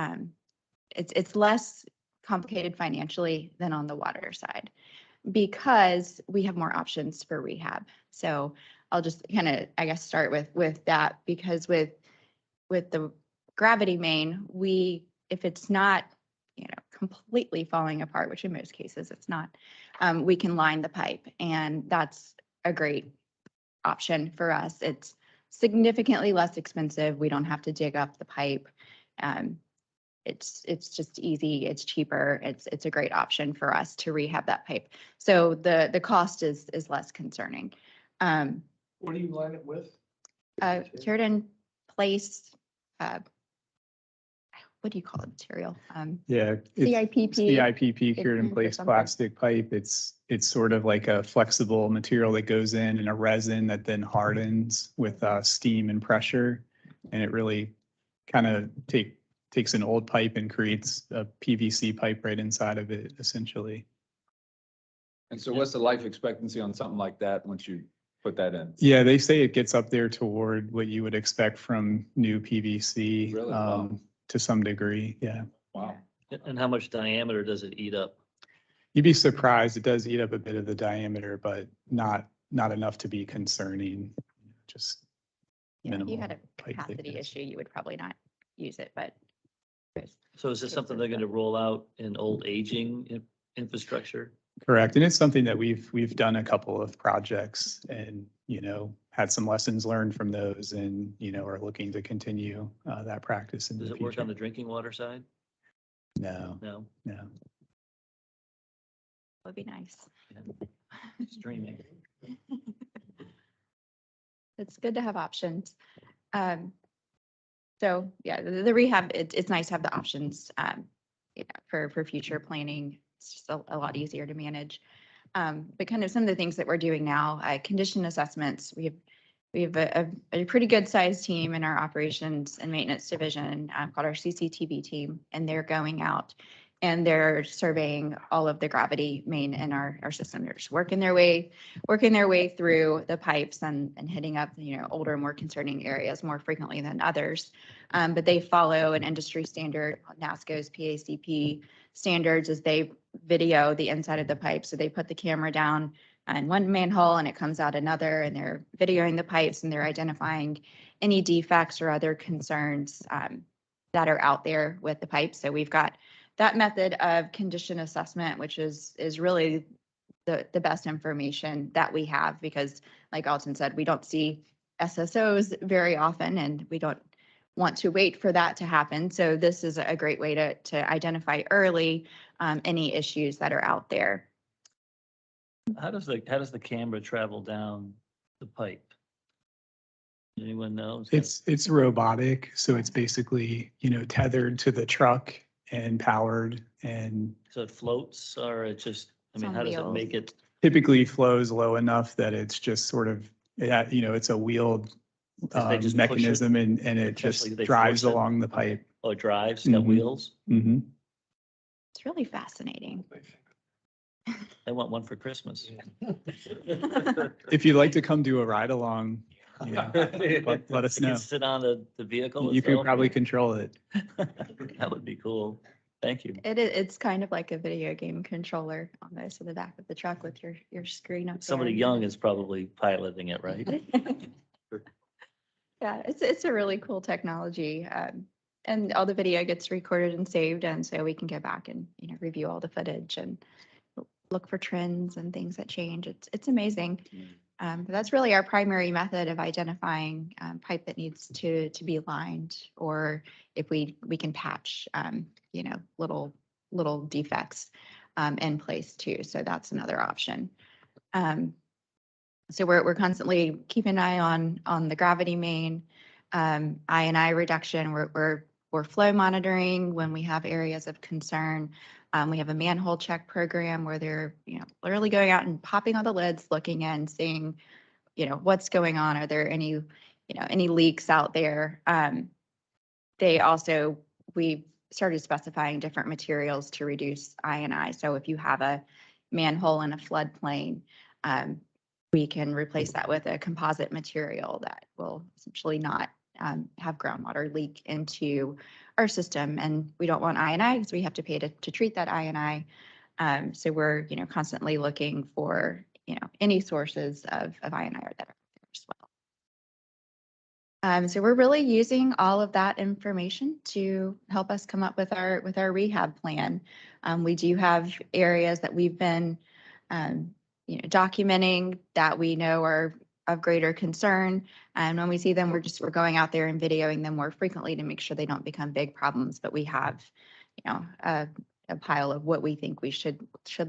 it's less complicated financially than on the water side because we have more options for rehab. So I'll just kind of, I guess, start with that because with the gravity main, if it's not, you know, completely falling apart, which in most cases it's not, we can line the pipe, and that's a great option for us. It's significantly less expensive. We don't have to dig up the pipe. It's just easy. It's cheaper. It's a great option for us to rehab that pipe. So the cost is less concerning. What do you line it with? Cured in place, what do you call it, material? Yeah. CIPP. CIPP cured in or place something. plastic pipe. It's sort of like a flexible material that goes in and a resin that then hardens with steam and pressure. And it really kind of takes an old pipe and creates a PVC pipe right inside of it, essentially. And so what's the life expectancy on something like that once you put that in? Yeah, they say it gets up there toward what you would expect from new PVC. Really? Wow. To some degree, yeah. Wow. And how much diameter does it eat up? You'd be surprised. It does eat up a bit of the diameter, but not enough to be concerning. Just Yeah, if you minimal had a pipe capacity thickness. issue, you would probably not use it, but. So is this something they're going to roll out in old aging infrastructure? Correct. And it's something that we've done a couple of projects and, you know, had some lessons learned from those and, you know, are looking to continue that practice in the Does future. it work on the drinking water side? No, No, no. Would be nice. streaming. It's good to have options. So yeah, the rehab, it's nice to have the options, you know, for future planning. It's just a lot easier to manage. But kind of some of the things that we're doing now, condition assessments, we have a pretty good sized team in our operations and maintenance division called our CCTV team, and they're going out and they're surveying all of the gravity main in our system. They're just working their way through the pipes and hitting up, you know, older, more concerning areas more frequently than others. But they follow an industry standard, NASCO's PACP standards, as they video the inside of the pipe. So they put the camera down in one manhole and it comes out another, and they're videoing the pipes and they're identifying any defects or other concerns that are out there with the pipe. So we've got that method of condition assessment, which is really the best information that we have, because like Alton said, we don't see SSOs very often and we don't want to wait for that to happen. So this is a great way to identify early any issues that are out there. How does the camera travel down the pipe? Anyone knows? It's robotic, so it's basically, you know, tethered to the truck and powered, and So it floats, or it just, I It's mean, on how does it wheels. make it? typically flows low enough that it's just sort of, you know, it's a wheeled They just push it? mechanism and it Essentially, just they drives force it? along the pipe. Oh, it drives, got Mhm. wheels? Mhm. It's really fascinating. I want one for Christmas. If you'd like to come do a ride along, you know, let us You can know. sit on the vehicle You can itself? probably control it. That would be cool. Thank you. It's kind of like a video game controller almost in the back of the truck with your screen up there. Somebody young is probably piloting it, right? Yeah, it's a really cool technology. And all the video gets recorded and saved, and so we can go back and, review all the footage and look for trends and things that change. It's amazing. But that's really our primary method of identifying pipe that needs to be lined, or if we can patch, little defects in place too. So that's another option. So we're constantly keeping an eye on the gravity main, I&I reduction. We're flow monitoring when we have areas of concern. We have a manhole check program where they're, literally going out and popping on the lids, looking in, seeing, what's going on. Are there any leaks out there? We started specifying different materials to reduce I&I. So if you have a manhole in a floodplain, we can replace that with a composite material that will essentially not have groundwater leak into our system. And we don't want I&I because we have to pay to treat that I&I. So we're, constantly looking for, any sources of I&I that are there as well. So we're really using all of that information to help us come up with our rehab plan. We do have areas that we've been, documenting that we know are of greater concern. And when we see them, we're going out there and videoing them more frequently to make sure they don't become big problems. But we have, a pile of what we think we should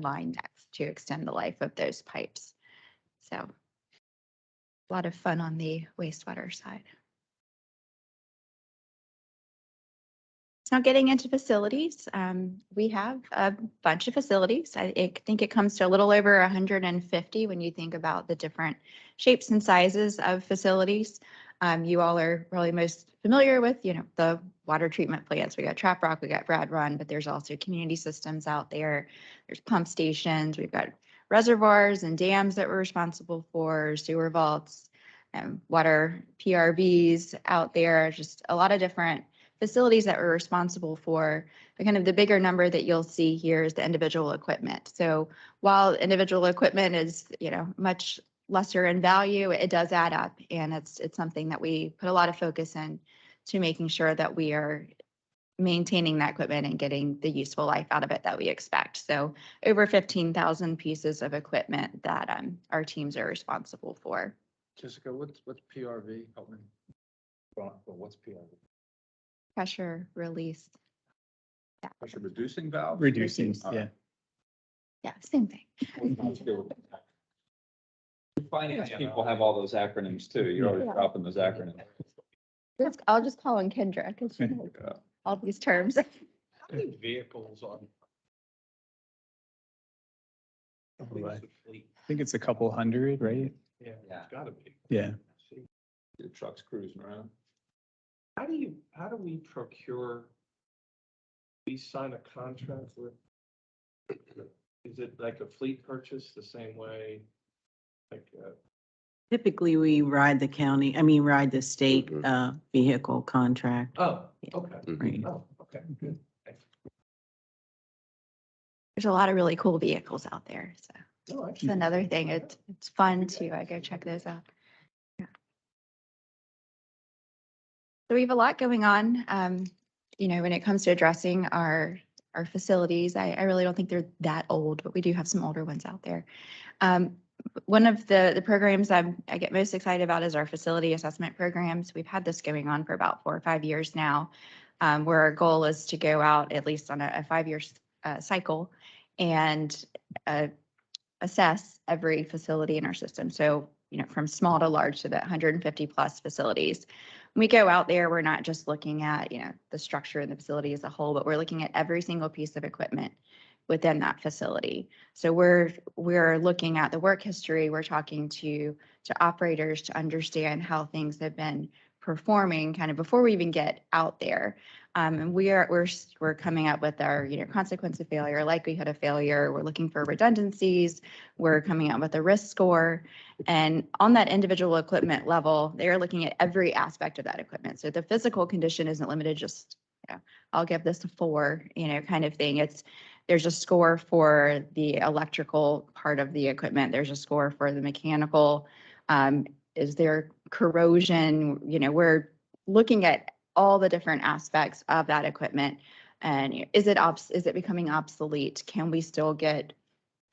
line next to extend the life of those pipes. So a lot of fun on the wastewater side. So now getting into facilities, we have a bunch of facilities. I think it comes to a little over 150 when you think about the different shapes and sizes of facilities. You all are probably most familiar with, the water treatment plants. We got Trap Rock, we got Brad Run, but there's also community systems out there. There's pump stations. We've got reservoirs and dams that we're responsible for, sewer vaults, and water PRVs out there. Just a lot of different facilities that we're responsible for. But kind of the bigger number that you'll see here is the individual equipment. So while individual equipment is, much lesser in value, it does add up. And it's something that we put a lot of focus in to making sure that we are maintaining that equipment and getting the useful life out of it that we expect. So over 15,000 pieces of equipment that our teams are responsible for. Jessica, what's PRV? Help me. What's PRV? Pressure release. Yeah. Pressure reducing valve? Reducing, Reduce. yeah. Yeah, same thing. Finance people have all those acronyms too. You're always Yeah. dropping those acronyms. I'll just call him Kendra because all these terms. How many vehicles on? I think it's a couple hundred, right? Yeah, Yeah. it's gotta be. Yeah. The trucks cruising around. How do we procure? We sign a contract with? Is it like a fleet purchase the same way? Like, Typically, we ride the state vehicle contract. oh, okay. Right. Oh, okay, good. Thanks. There's a lot of really cool vehicles out there. So No, it's actually, another thing. It's fun to go check those out. Yeah. So we have a lot going on. When it comes to addressing our facilities, I really don't think they're that old, but we do have some older ones out there. One of the programs I get most excited about is our facility assessment programs. We've had this going on for about 4 or 5 years now, where our goal is to go out at least on a 5-year cycle and assess every facility in our system. So, from small to large, so that 150 plus facilities. When we go out there, we're not just looking at, the structure of the facility as a whole, but we're looking at every single piece of equipment within that facility. So we're looking at the work history. We're talking to operators to understand how things have been performing kind of before we even get out there. And we're coming up with our, consequence of failure, likelihood of failure. We're looking for redundancies. We're coming up with a risk score. And on that individual equipment level, they're looking at every aspect of that equipment. So the physical condition isn't limited just I'll give this a 4, kind of thing. There's a score for the electrical part of the equipment. There's a score for the mechanical. Is there corrosion? We're looking at all the different aspects of that equipment. And is it becoming obsolete? Can we still get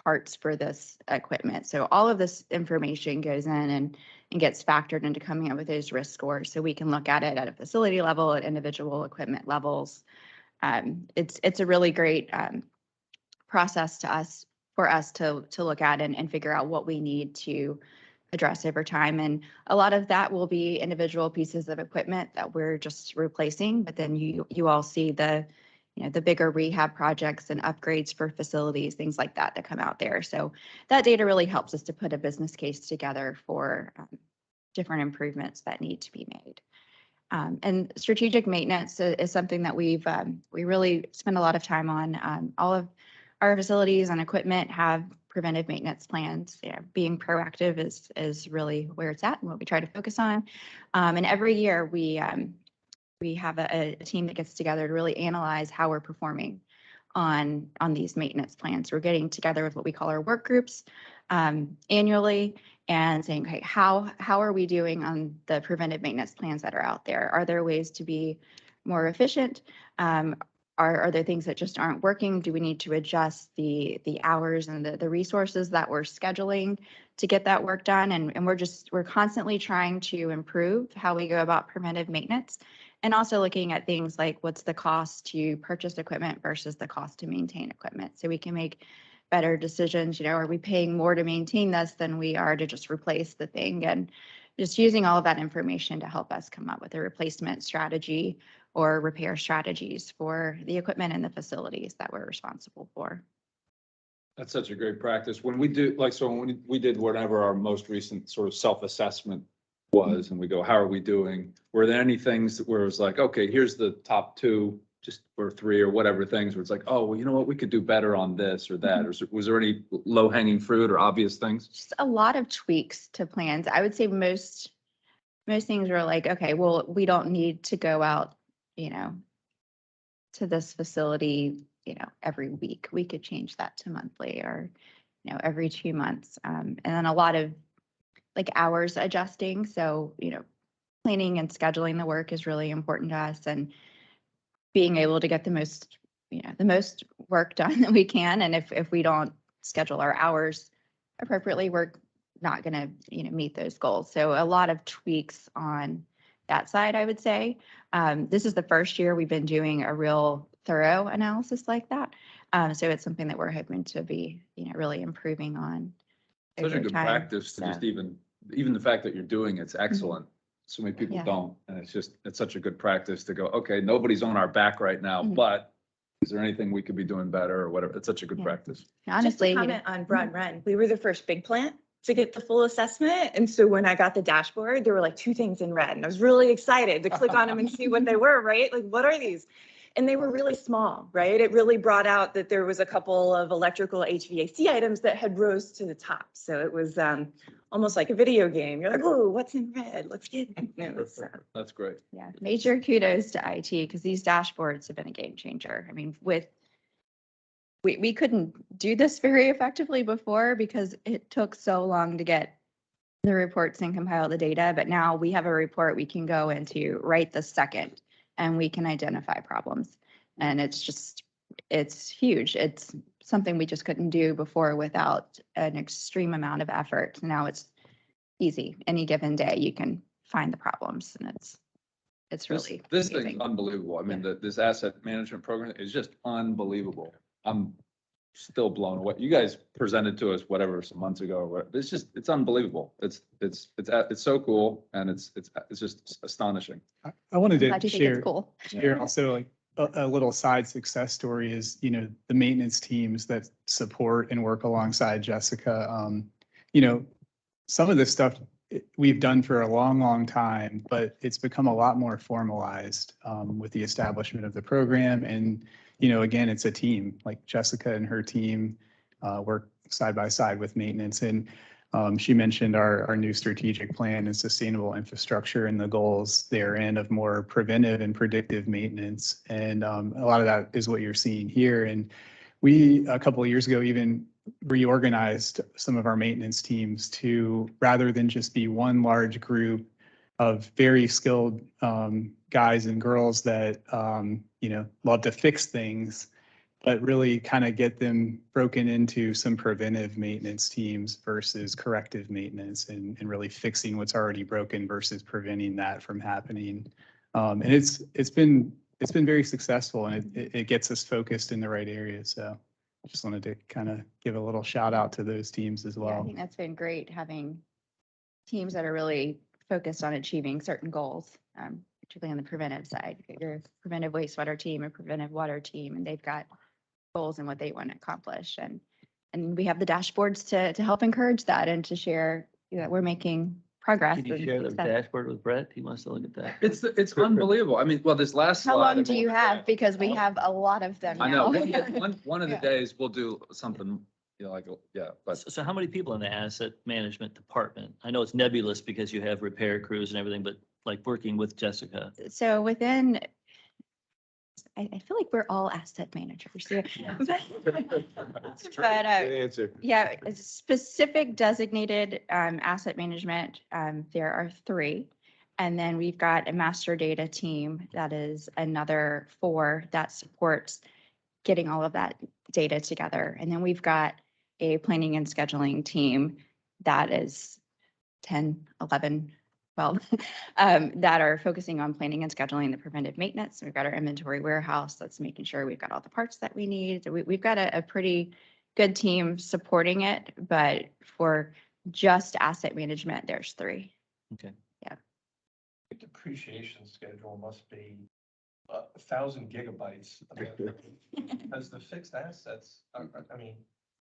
parts for this equipment? So all of this information goes in and gets factored into coming up with those risk scores. So we can look at it at a facility level, at individual equipment levels. It's a really great process for us to look at and figure out what we need to address over time. And a lot of that will be individual pieces of equipment that we're just replacing, but then you all see the bigger rehab projects and upgrades for facilities, things like that come out there. So that data really helps us to put a business case together for different improvements that need to be made. And strategic maintenance is something that we really spend a lot of time on. All of our facilities and equipment have preventive maintenance plans. Being proactive is really where it's at and what we try to focus on. And every year we have a team that gets together to really analyze how we're performing on these maintenance plans. We're getting together with what we call our work groups annually and saying, okay, how are we doing on the preventive maintenance plans that are out there? Are there ways to be more efficient? Are there things that just aren't working? Do we need to adjust the hours and the resources that we're scheduling to get that work done? And we're constantly trying to improve how we go about preventive maintenance, and also looking at things like what's the cost to purchase equipment versus the cost to maintain equipment, so we can make better decisions. Are we paying more to maintain this than we are to just replace the thing? And just using all of that information to help us come up with a replacement strategy or repair strategies for the equipment and the facilities that we're responsible for. That's such a great practice. When we do, when we did whatever our most recent sort of self-assessment was, and we go, how are we doing? Were there any things where it was like, okay, here's the top 2, just or 3 or whatever things where it's like, oh, well, you know what, we could do better on this or that. Or was there any low hanging fruit or obvious things? Just a lot of tweaks to plans. I would say most things were like, okay, well, we don't need to go out, to this facility, every week. We could change that to monthly or, every 2 months. And then a lot of like hours adjusting. So, planning and scheduling the work is really important to us, and being able to get the most work done that we can. And if we don't schedule our hours appropriately, we're not going to, meet those goals. So a lot of tweaks on that side, I would say. This is the first year we've been doing a real thorough analysis like that. So it's something that we're hoping to be, really improving on. Such a over good time. practice to just even the fact that you're doing it's excellent. So many people Yeah. don't, and it's such a good practice to go, okay, nobody's on our back right now, but is there anything we could be doing better or whatever? It's such a good Yeah. practice. Honestly, Just to comment on Broad Run, we were the first big plant to get the full assessment. And so when I got the dashboard, there were like 2 things in red, and I was really excited to click on them and see what they were, right? Like, what are these? And they were really small, right? It really brought out that there was a couple of electrical HVAC items that had rose to the top. So it was almost like a video game. You're like, oh, what's in red? Let's get it. It was, That's great. yeah, major kudos to IT, because these dashboards have been a game changer. I mean, we couldn't do this very effectively before because it took so long to get the reports and compile the data, but now we have a report we can go into right this second and we can identify problems. And it's huge. It's something we just couldn't do before without an extreme amount of effort. Now it's easy. Any given day, you can find the problems, and it's really This thing's amazing. unbelievable. I mean, this asset management program is just unbelievable. I'm still blown away. You guys presented to us whatever some months ago. Or whatever. It's unbelievable. It's so cool, and it's just astonishing. I wanted I'm glad to you think share, it's cool. share also like a little side success story is, the maintenance teams that support and work alongside Jessica. Some of this stuff we've done for a long, long time, but it's become a lot more formalized with the establishment of the program. And, again, it's a team. Like Jessica and her team work side by side with maintenance. And She mentioned our new strategic plan and sustainable infrastructure and the goals therein of more preventive and predictive maintenance. And a lot of that is what you're seeing here. And we, a couple of years ago, even reorganized some of our maintenance teams to, rather than just be one large group of very skilled guys and girls that, love to fix things, but really kind of get them broken into some preventive maintenance teams versus corrective maintenance and really fixing what's already broken versus preventing that from happening. And it's been very successful, and it gets us focused in the right areas. So I just wanted to kind of give a little shout out to those teams as Yeah, I well. think that's been great, having teams that are really focused on achieving certain goals, particularly on the preventive side. You get your preventive wastewater team, a preventive water team, and they've got goals and what they want to accomplish. And we have the dashboards to help encourage that and to share that we're making progress. Can you and share the success. dashboard with Brett? He wants to look at that. It's unbelievable. I mean, well, this last. How slide, long do you have? Because we have a lot of them I know, now. one of the Yeah. days we'll do something, but So how many people in the asset management department? I know it's nebulous because you have repair crews and everything, but like working with Jessica. So within, I feel like we're all asset managers. Yeah. But, Good answer. yeah, a specific designated asset management, there are 3. And then we've got a master data team that is another 4 that supports getting all of that data together. And then we've got a planning and scheduling team that is 10, 11, 12, that are focusing on planning and scheduling the preventive maintenance. We've got our inventory warehouse that's making sure we've got all the parts that we need. So we've got a pretty good team supporting it, but for just asset management, there's 3. Depreciation schedule must be 1,000 gigabytes. As the fixed assets, I mean,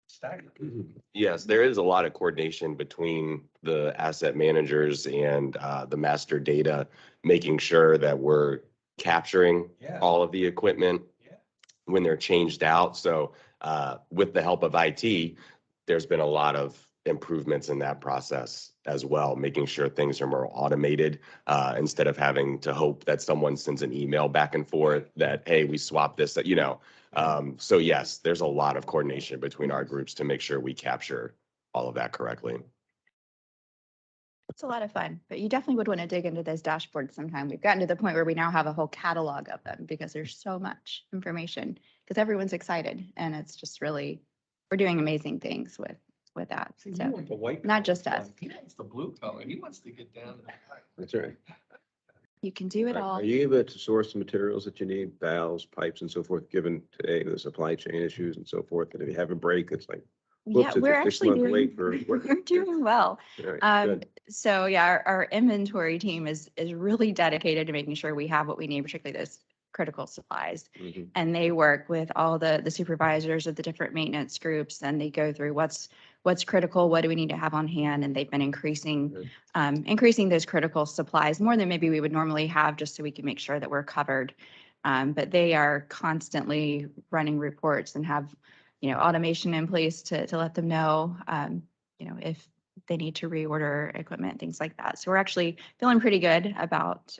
staggering. Yes, there is a lot of coordination between the asset managers and the master data, making sure that we're capturing Yeah. all of the equipment Yeah. when they're changed out. So with the help of IT, there's been a lot of improvements in that process as well, making sure things are more automated instead of having to hope that someone sends an email back and forth that, hey, we swapped this, So yes, there's a lot of coordination between our groups to make sure we capture all of that correctly. It's a lot of fun, but you definitely would want to dig into those dashboards sometime. We've gotten to the point where we now have a whole catalog of them because there's so much information, because everyone's excited, and it's just really, we're doing amazing things with that. See, you So want the white not collar just stuff. us. He wants the blue color. He wants to get down to the. That's right. you can do it all. Are you able to source the materials that you need, valves, pipes and so forth, given today the supply chain issues and so forth? And if you have a break, it's like, Yeah, whoops, it's we're a 6 actually month doing, wait for. we're doing well. All right, good. So yeah, our inventory team is really dedicated to making sure we have what we need, particularly those critical supplies. Mhm. And they work with all the supervisors of the different maintenance groups, and they go through what's critical, what do we need to have on hand, and they've been increasing those critical supplies more than maybe we would normally have, just so we can make sure that we're covered. But they are constantly running reports and have, automation in place to let them know, if they need to reorder equipment, things like that. So we're actually feeling pretty good about,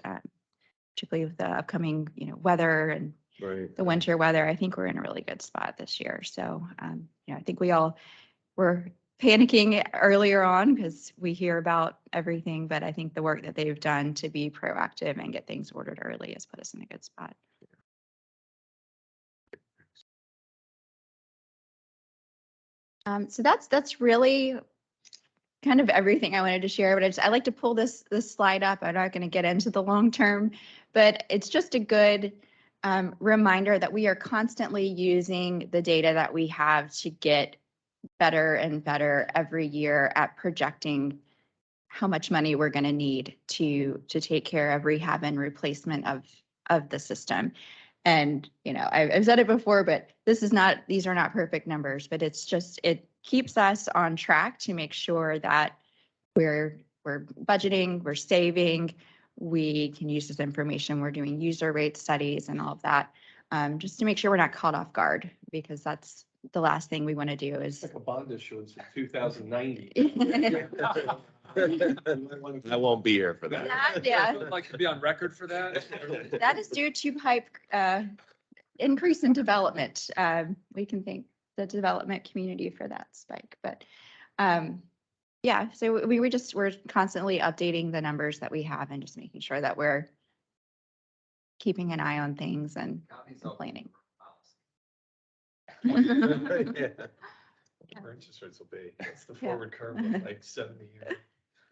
particularly with the upcoming, weather and Right. the winter weather. I think we're in a really good spot this year. So, I think we're panicking earlier on because we hear about everything, but I think the work that they've done to be proactive and get things ordered early has put us in a good spot. So that's really kind of everything I wanted to share, but I like to pull this slide up. I'm not going to get into the long term, but it's just a good reminder that we are constantly using the data that we have to get better and better every year at projecting how much money we're going to need to take care of rehab and replacement of the system. And, I've said it before, but these are not perfect numbers, but it's just, it keeps us on track to make sure that we're budgeting, we're saving, we can use this information, we're doing user rate studies and all of that, just to make sure we're not caught off guard, because that's the last thing we want to do is. Like a bond issuance in 2090. I won't be here for that. Yeah. I'd like to be on record for that. That is due to pipe increase in development. We can thank the development community for that spike, but yeah, so we're constantly updating the numbers that we have and just making sure that we're keeping an eye on things and planning. Our interest rates will be. That's the Yeah. forward curve of like 70 years.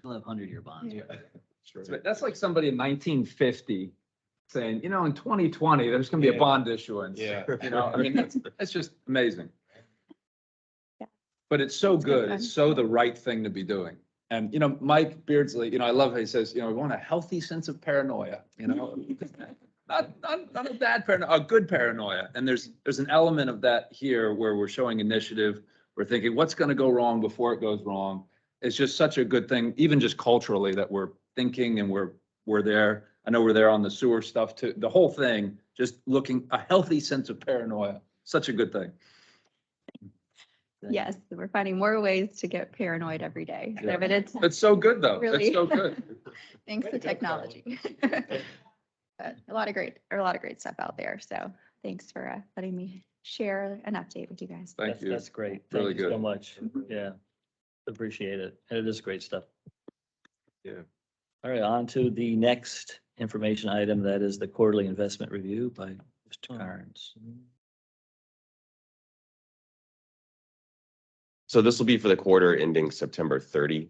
We'll have 100-year bonds. Yeah. That's like somebody in 1950 saying, you know, in 2020, there's gonna be a Yeah. bond issuance. Yeah. You know, I mean, that's just amazing. Yeah. But it's so good. It's so the right thing to be doing. And, you know, Mike Beardsley, you know, I love how he says, you know, we want a healthy sense of paranoia, you know? Not a bad paranoia, a good paranoia. And there's an element of that here where we're showing initiative. We're thinking, what's gonna go wrong before it goes wrong? It's just such a good thing, even just culturally, that we're thinking and we're there. I know we're there on the sewer stuff too. The whole thing, just looking, a healthy sense of paranoia, such a good thing. Yes, we're finding more ways to get paranoid every day. Yeah. But it's It's so good though. Really- It's so good. thanks Way to to go, technology. But a lot of great stuff out there. So thanks for letting me share an update with you guys. Thank That's- you. That's great. Really Thank you so good. much. Yeah. Appreciate it. And it is great stuff. Yeah. All right, on to the next information item. That is the quarterly investment review by Mr. Carnes. So this will be for the quarter ending September 30.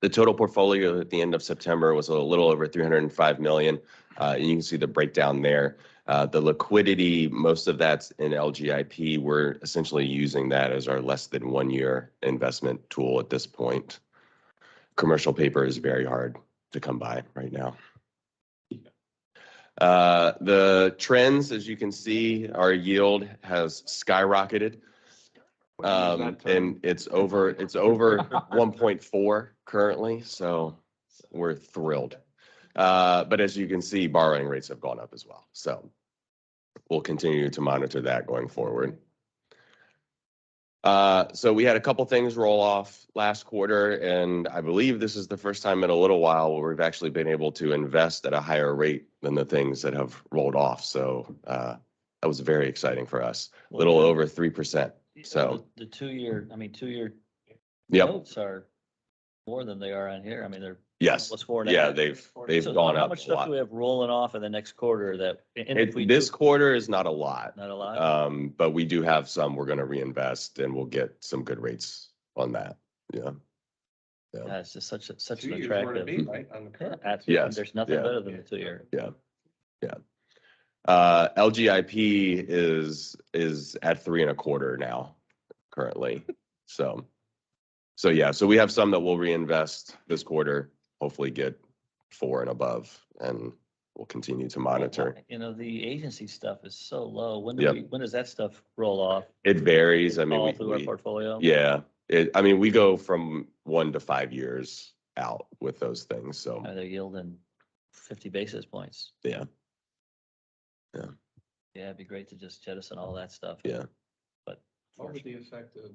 The total portfolio at the end of September was a little over 305 million. And you can see the breakdown there. The liquidity, most of that's in LGIP. We're essentially using that as our less than 1 year investment tool at this point. Commercial paper is very hard to come by right now. The trends, as you can see, our yield has skyrocketed. And it's over 1.4 currently, so we're thrilled. But as you can see, borrowing rates have gone up as well. So we'll continue to monitor that going forward. So we had a couple things roll off last quarter, and I believe this is the first time in a little while where we've actually been able to invest at a higher rate than the things that have rolled off. So that was very exciting for us, a little over 3%. So, The 2-year, two-year yep, notes are more than they are on here. I mean, they're yes, almost 4.5. yeah, they've So gone how up much a stuff lot. do we have rolling off in the next quarter that? And if we This do- quarter is not a lot. Not a lot? But we do have some we're gonna reinvest and we'll get some good rates on that. Yeah. Yeah, it's just such an 2 years where to attractive. be, right, on the Yeah, curve. absolutely. Yes, There's nothing yeah. better than the 2-year. LGIP is at 3.25 now currently. So yeah, so we have some that we'll reinvest this quarter, hopefully get 4 and above, and we'll continue to monitor. You know, the agency stuff is so low. When Yep. when does that stuff roll off? It varies. I mean, All through our we portfolio? yeah, we go from 1 to 5 years out with those things. So They're yielding 50 basis points. yeah, Yeah, it'd be great to just jettison all that stuff. yeah. What would the effect of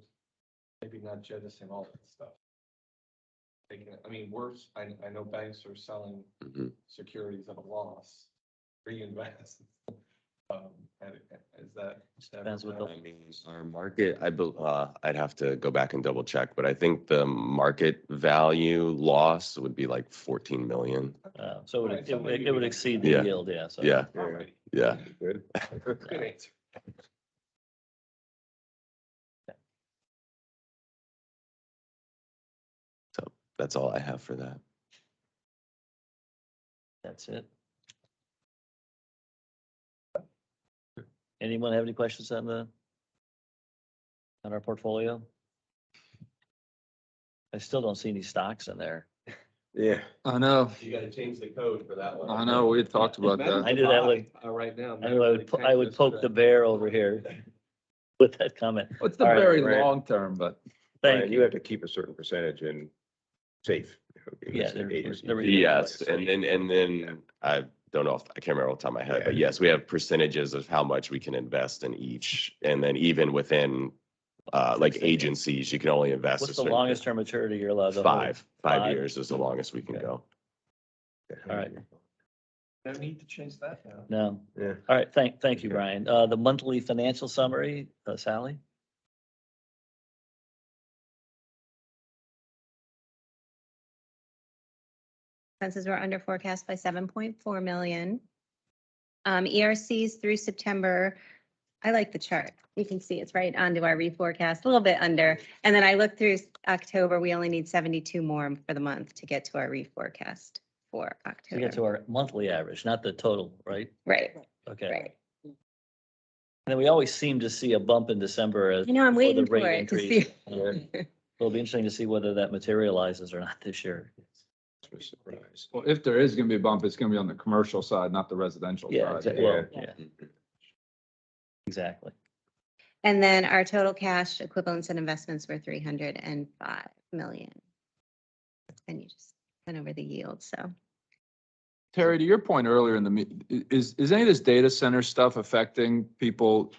maybe not jettisoning all that stuff? Taking it, I mean, worse, I know banks are selling Mhm. securities at a loss, reinvest. Is that? Depends what the- I mean, our market, I'd have to go back and double check, but I think the market value loss would be like 14 million. So Right, it so would, maybe it would we- exceed the Yeah. yield, yeah. So Yeah, Alright, yeah. Good. good answer. So that's all I have for that. That's it. Anyone have any questions on our portfolio? I still don't see any stocks in there. Yeah. I know, You gotta change the code for that one. I know, we had talked about I that. knew that would, Right now. I knew I would poke the bear over here with that comment. It's the All right, very right. long term, but Thank Right, you have to keep a certain percentage in safe. Yeah, Investing there- agencies. there- Yes, and then don't know if, I can't remember off the top of my head, but yes, we have percentages of how much we can invest in each. And then even within, like agencies, you can only invest. a What's the certain- longest term maturity you're allowed to hold? Five Five? years is the longest we can Okay. go. All right. No need to change that now. No. Yeah. All right, thank you, Brian. The monthly financial summary, Sally? Expenses were under forecast by 7.4 million. ERCs through September, I like the chart. You can see it's right onto our reforecast, a little bit under. And then I looked through October, we only need 72 more for the month to get to our reforecast for To October. get to our monthly average, not the total, right? Right, Okay. right. And then we always seem to see a bump in December as. You know, I'm before the waiting for rate it to increase. see. Yeah. It'll be interesting to see whether that materializes or not this year. Surprise. Well, if there is gonna be a bump, it's gonna be on the commercial side, not the residential Yeah, side. well, yeah. Exactly. And then our total cash equivalents and investments were 305 million. And you just went over the yield, so. Terry, to your point earlier in the is any of this data center stuff affecting people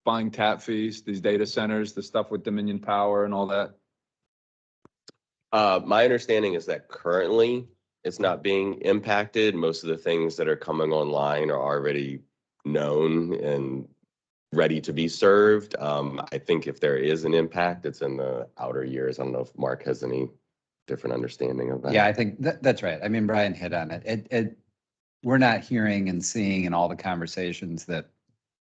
buying tap fees, these data centers, the stuff with Dominion Power and all that? My understanding is that currently it's not being impacted. Most of the things that are coming online are already known and ready to be served. I think if there is an impact, it's in the outer years. I don't know if Mark has any different understanding of that. Yeah, I think that's right. I mean, Brian hit on it. We're not hearing and seeing in all the conversations that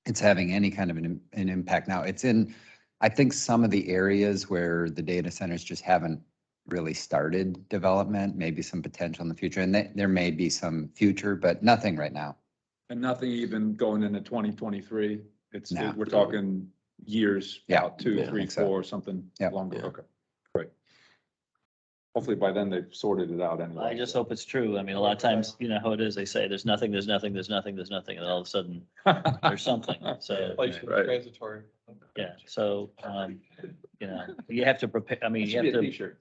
it's having any kind of an impact now. It's in, I think, some of the areas where the data centers just haven't really started development, maybe some potential in the future. And there may be some future, but nothing right now. And nothing even going into 2023? No. We're talking years Yeah. out, 2, Yeah, I 3, think so. 4, something Yeah. longer. Yeah. Okay, great. Hopefully by then they've sorted it out anyway. I just hope it's true. I mean, a lot of times, you know how it is. They say there's nothing, there's nothing, there's nothing, there's nothing, and all of a sudden there's something. So, Like Right. transitory. yeah, so, you know, you have to prepare, I mean, It you should have be a to, t-shirt.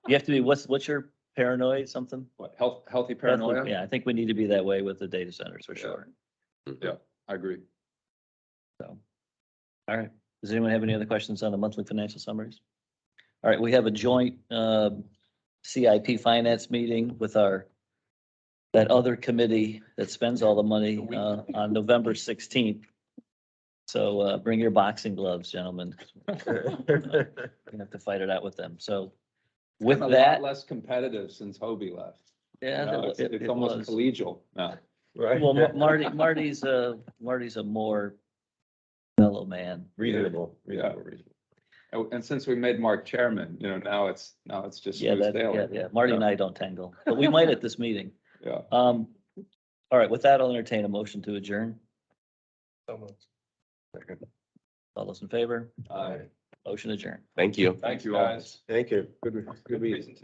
you have to be, what's your paranoid, something? What, healthy paranoia? Yeah, I think we need to be that way with the data centers for Yeah. sure. Yeah, I agree. So, all right. Does anyone have any other questions on the monthly financial summaries? All right, we have a joint CIP finance meeting with that other committee that spends all the money on November 16th. So bring your boxing gloves, gentlemen. You have to fight it out with them. So with Been a lot that, less competitive since Hobie left. yeah, You know, it It's it almost was. collegial now. Right. Well, Marty's a more mellow man. Reasonable, Yeah. reasonable, reasonable. And since we made Mark chairman, now it's just Yeah, smooth that, yeah, sailing. yeah. Marty and I don't tangle, but we might at this meeting. Yeah. All right, with that, I'll entertain a motion to adjourn. All those in favor? Aye. Motion adjourned. Thank you. Thank you all. Guys. Thank you. Good meeting. Presentation.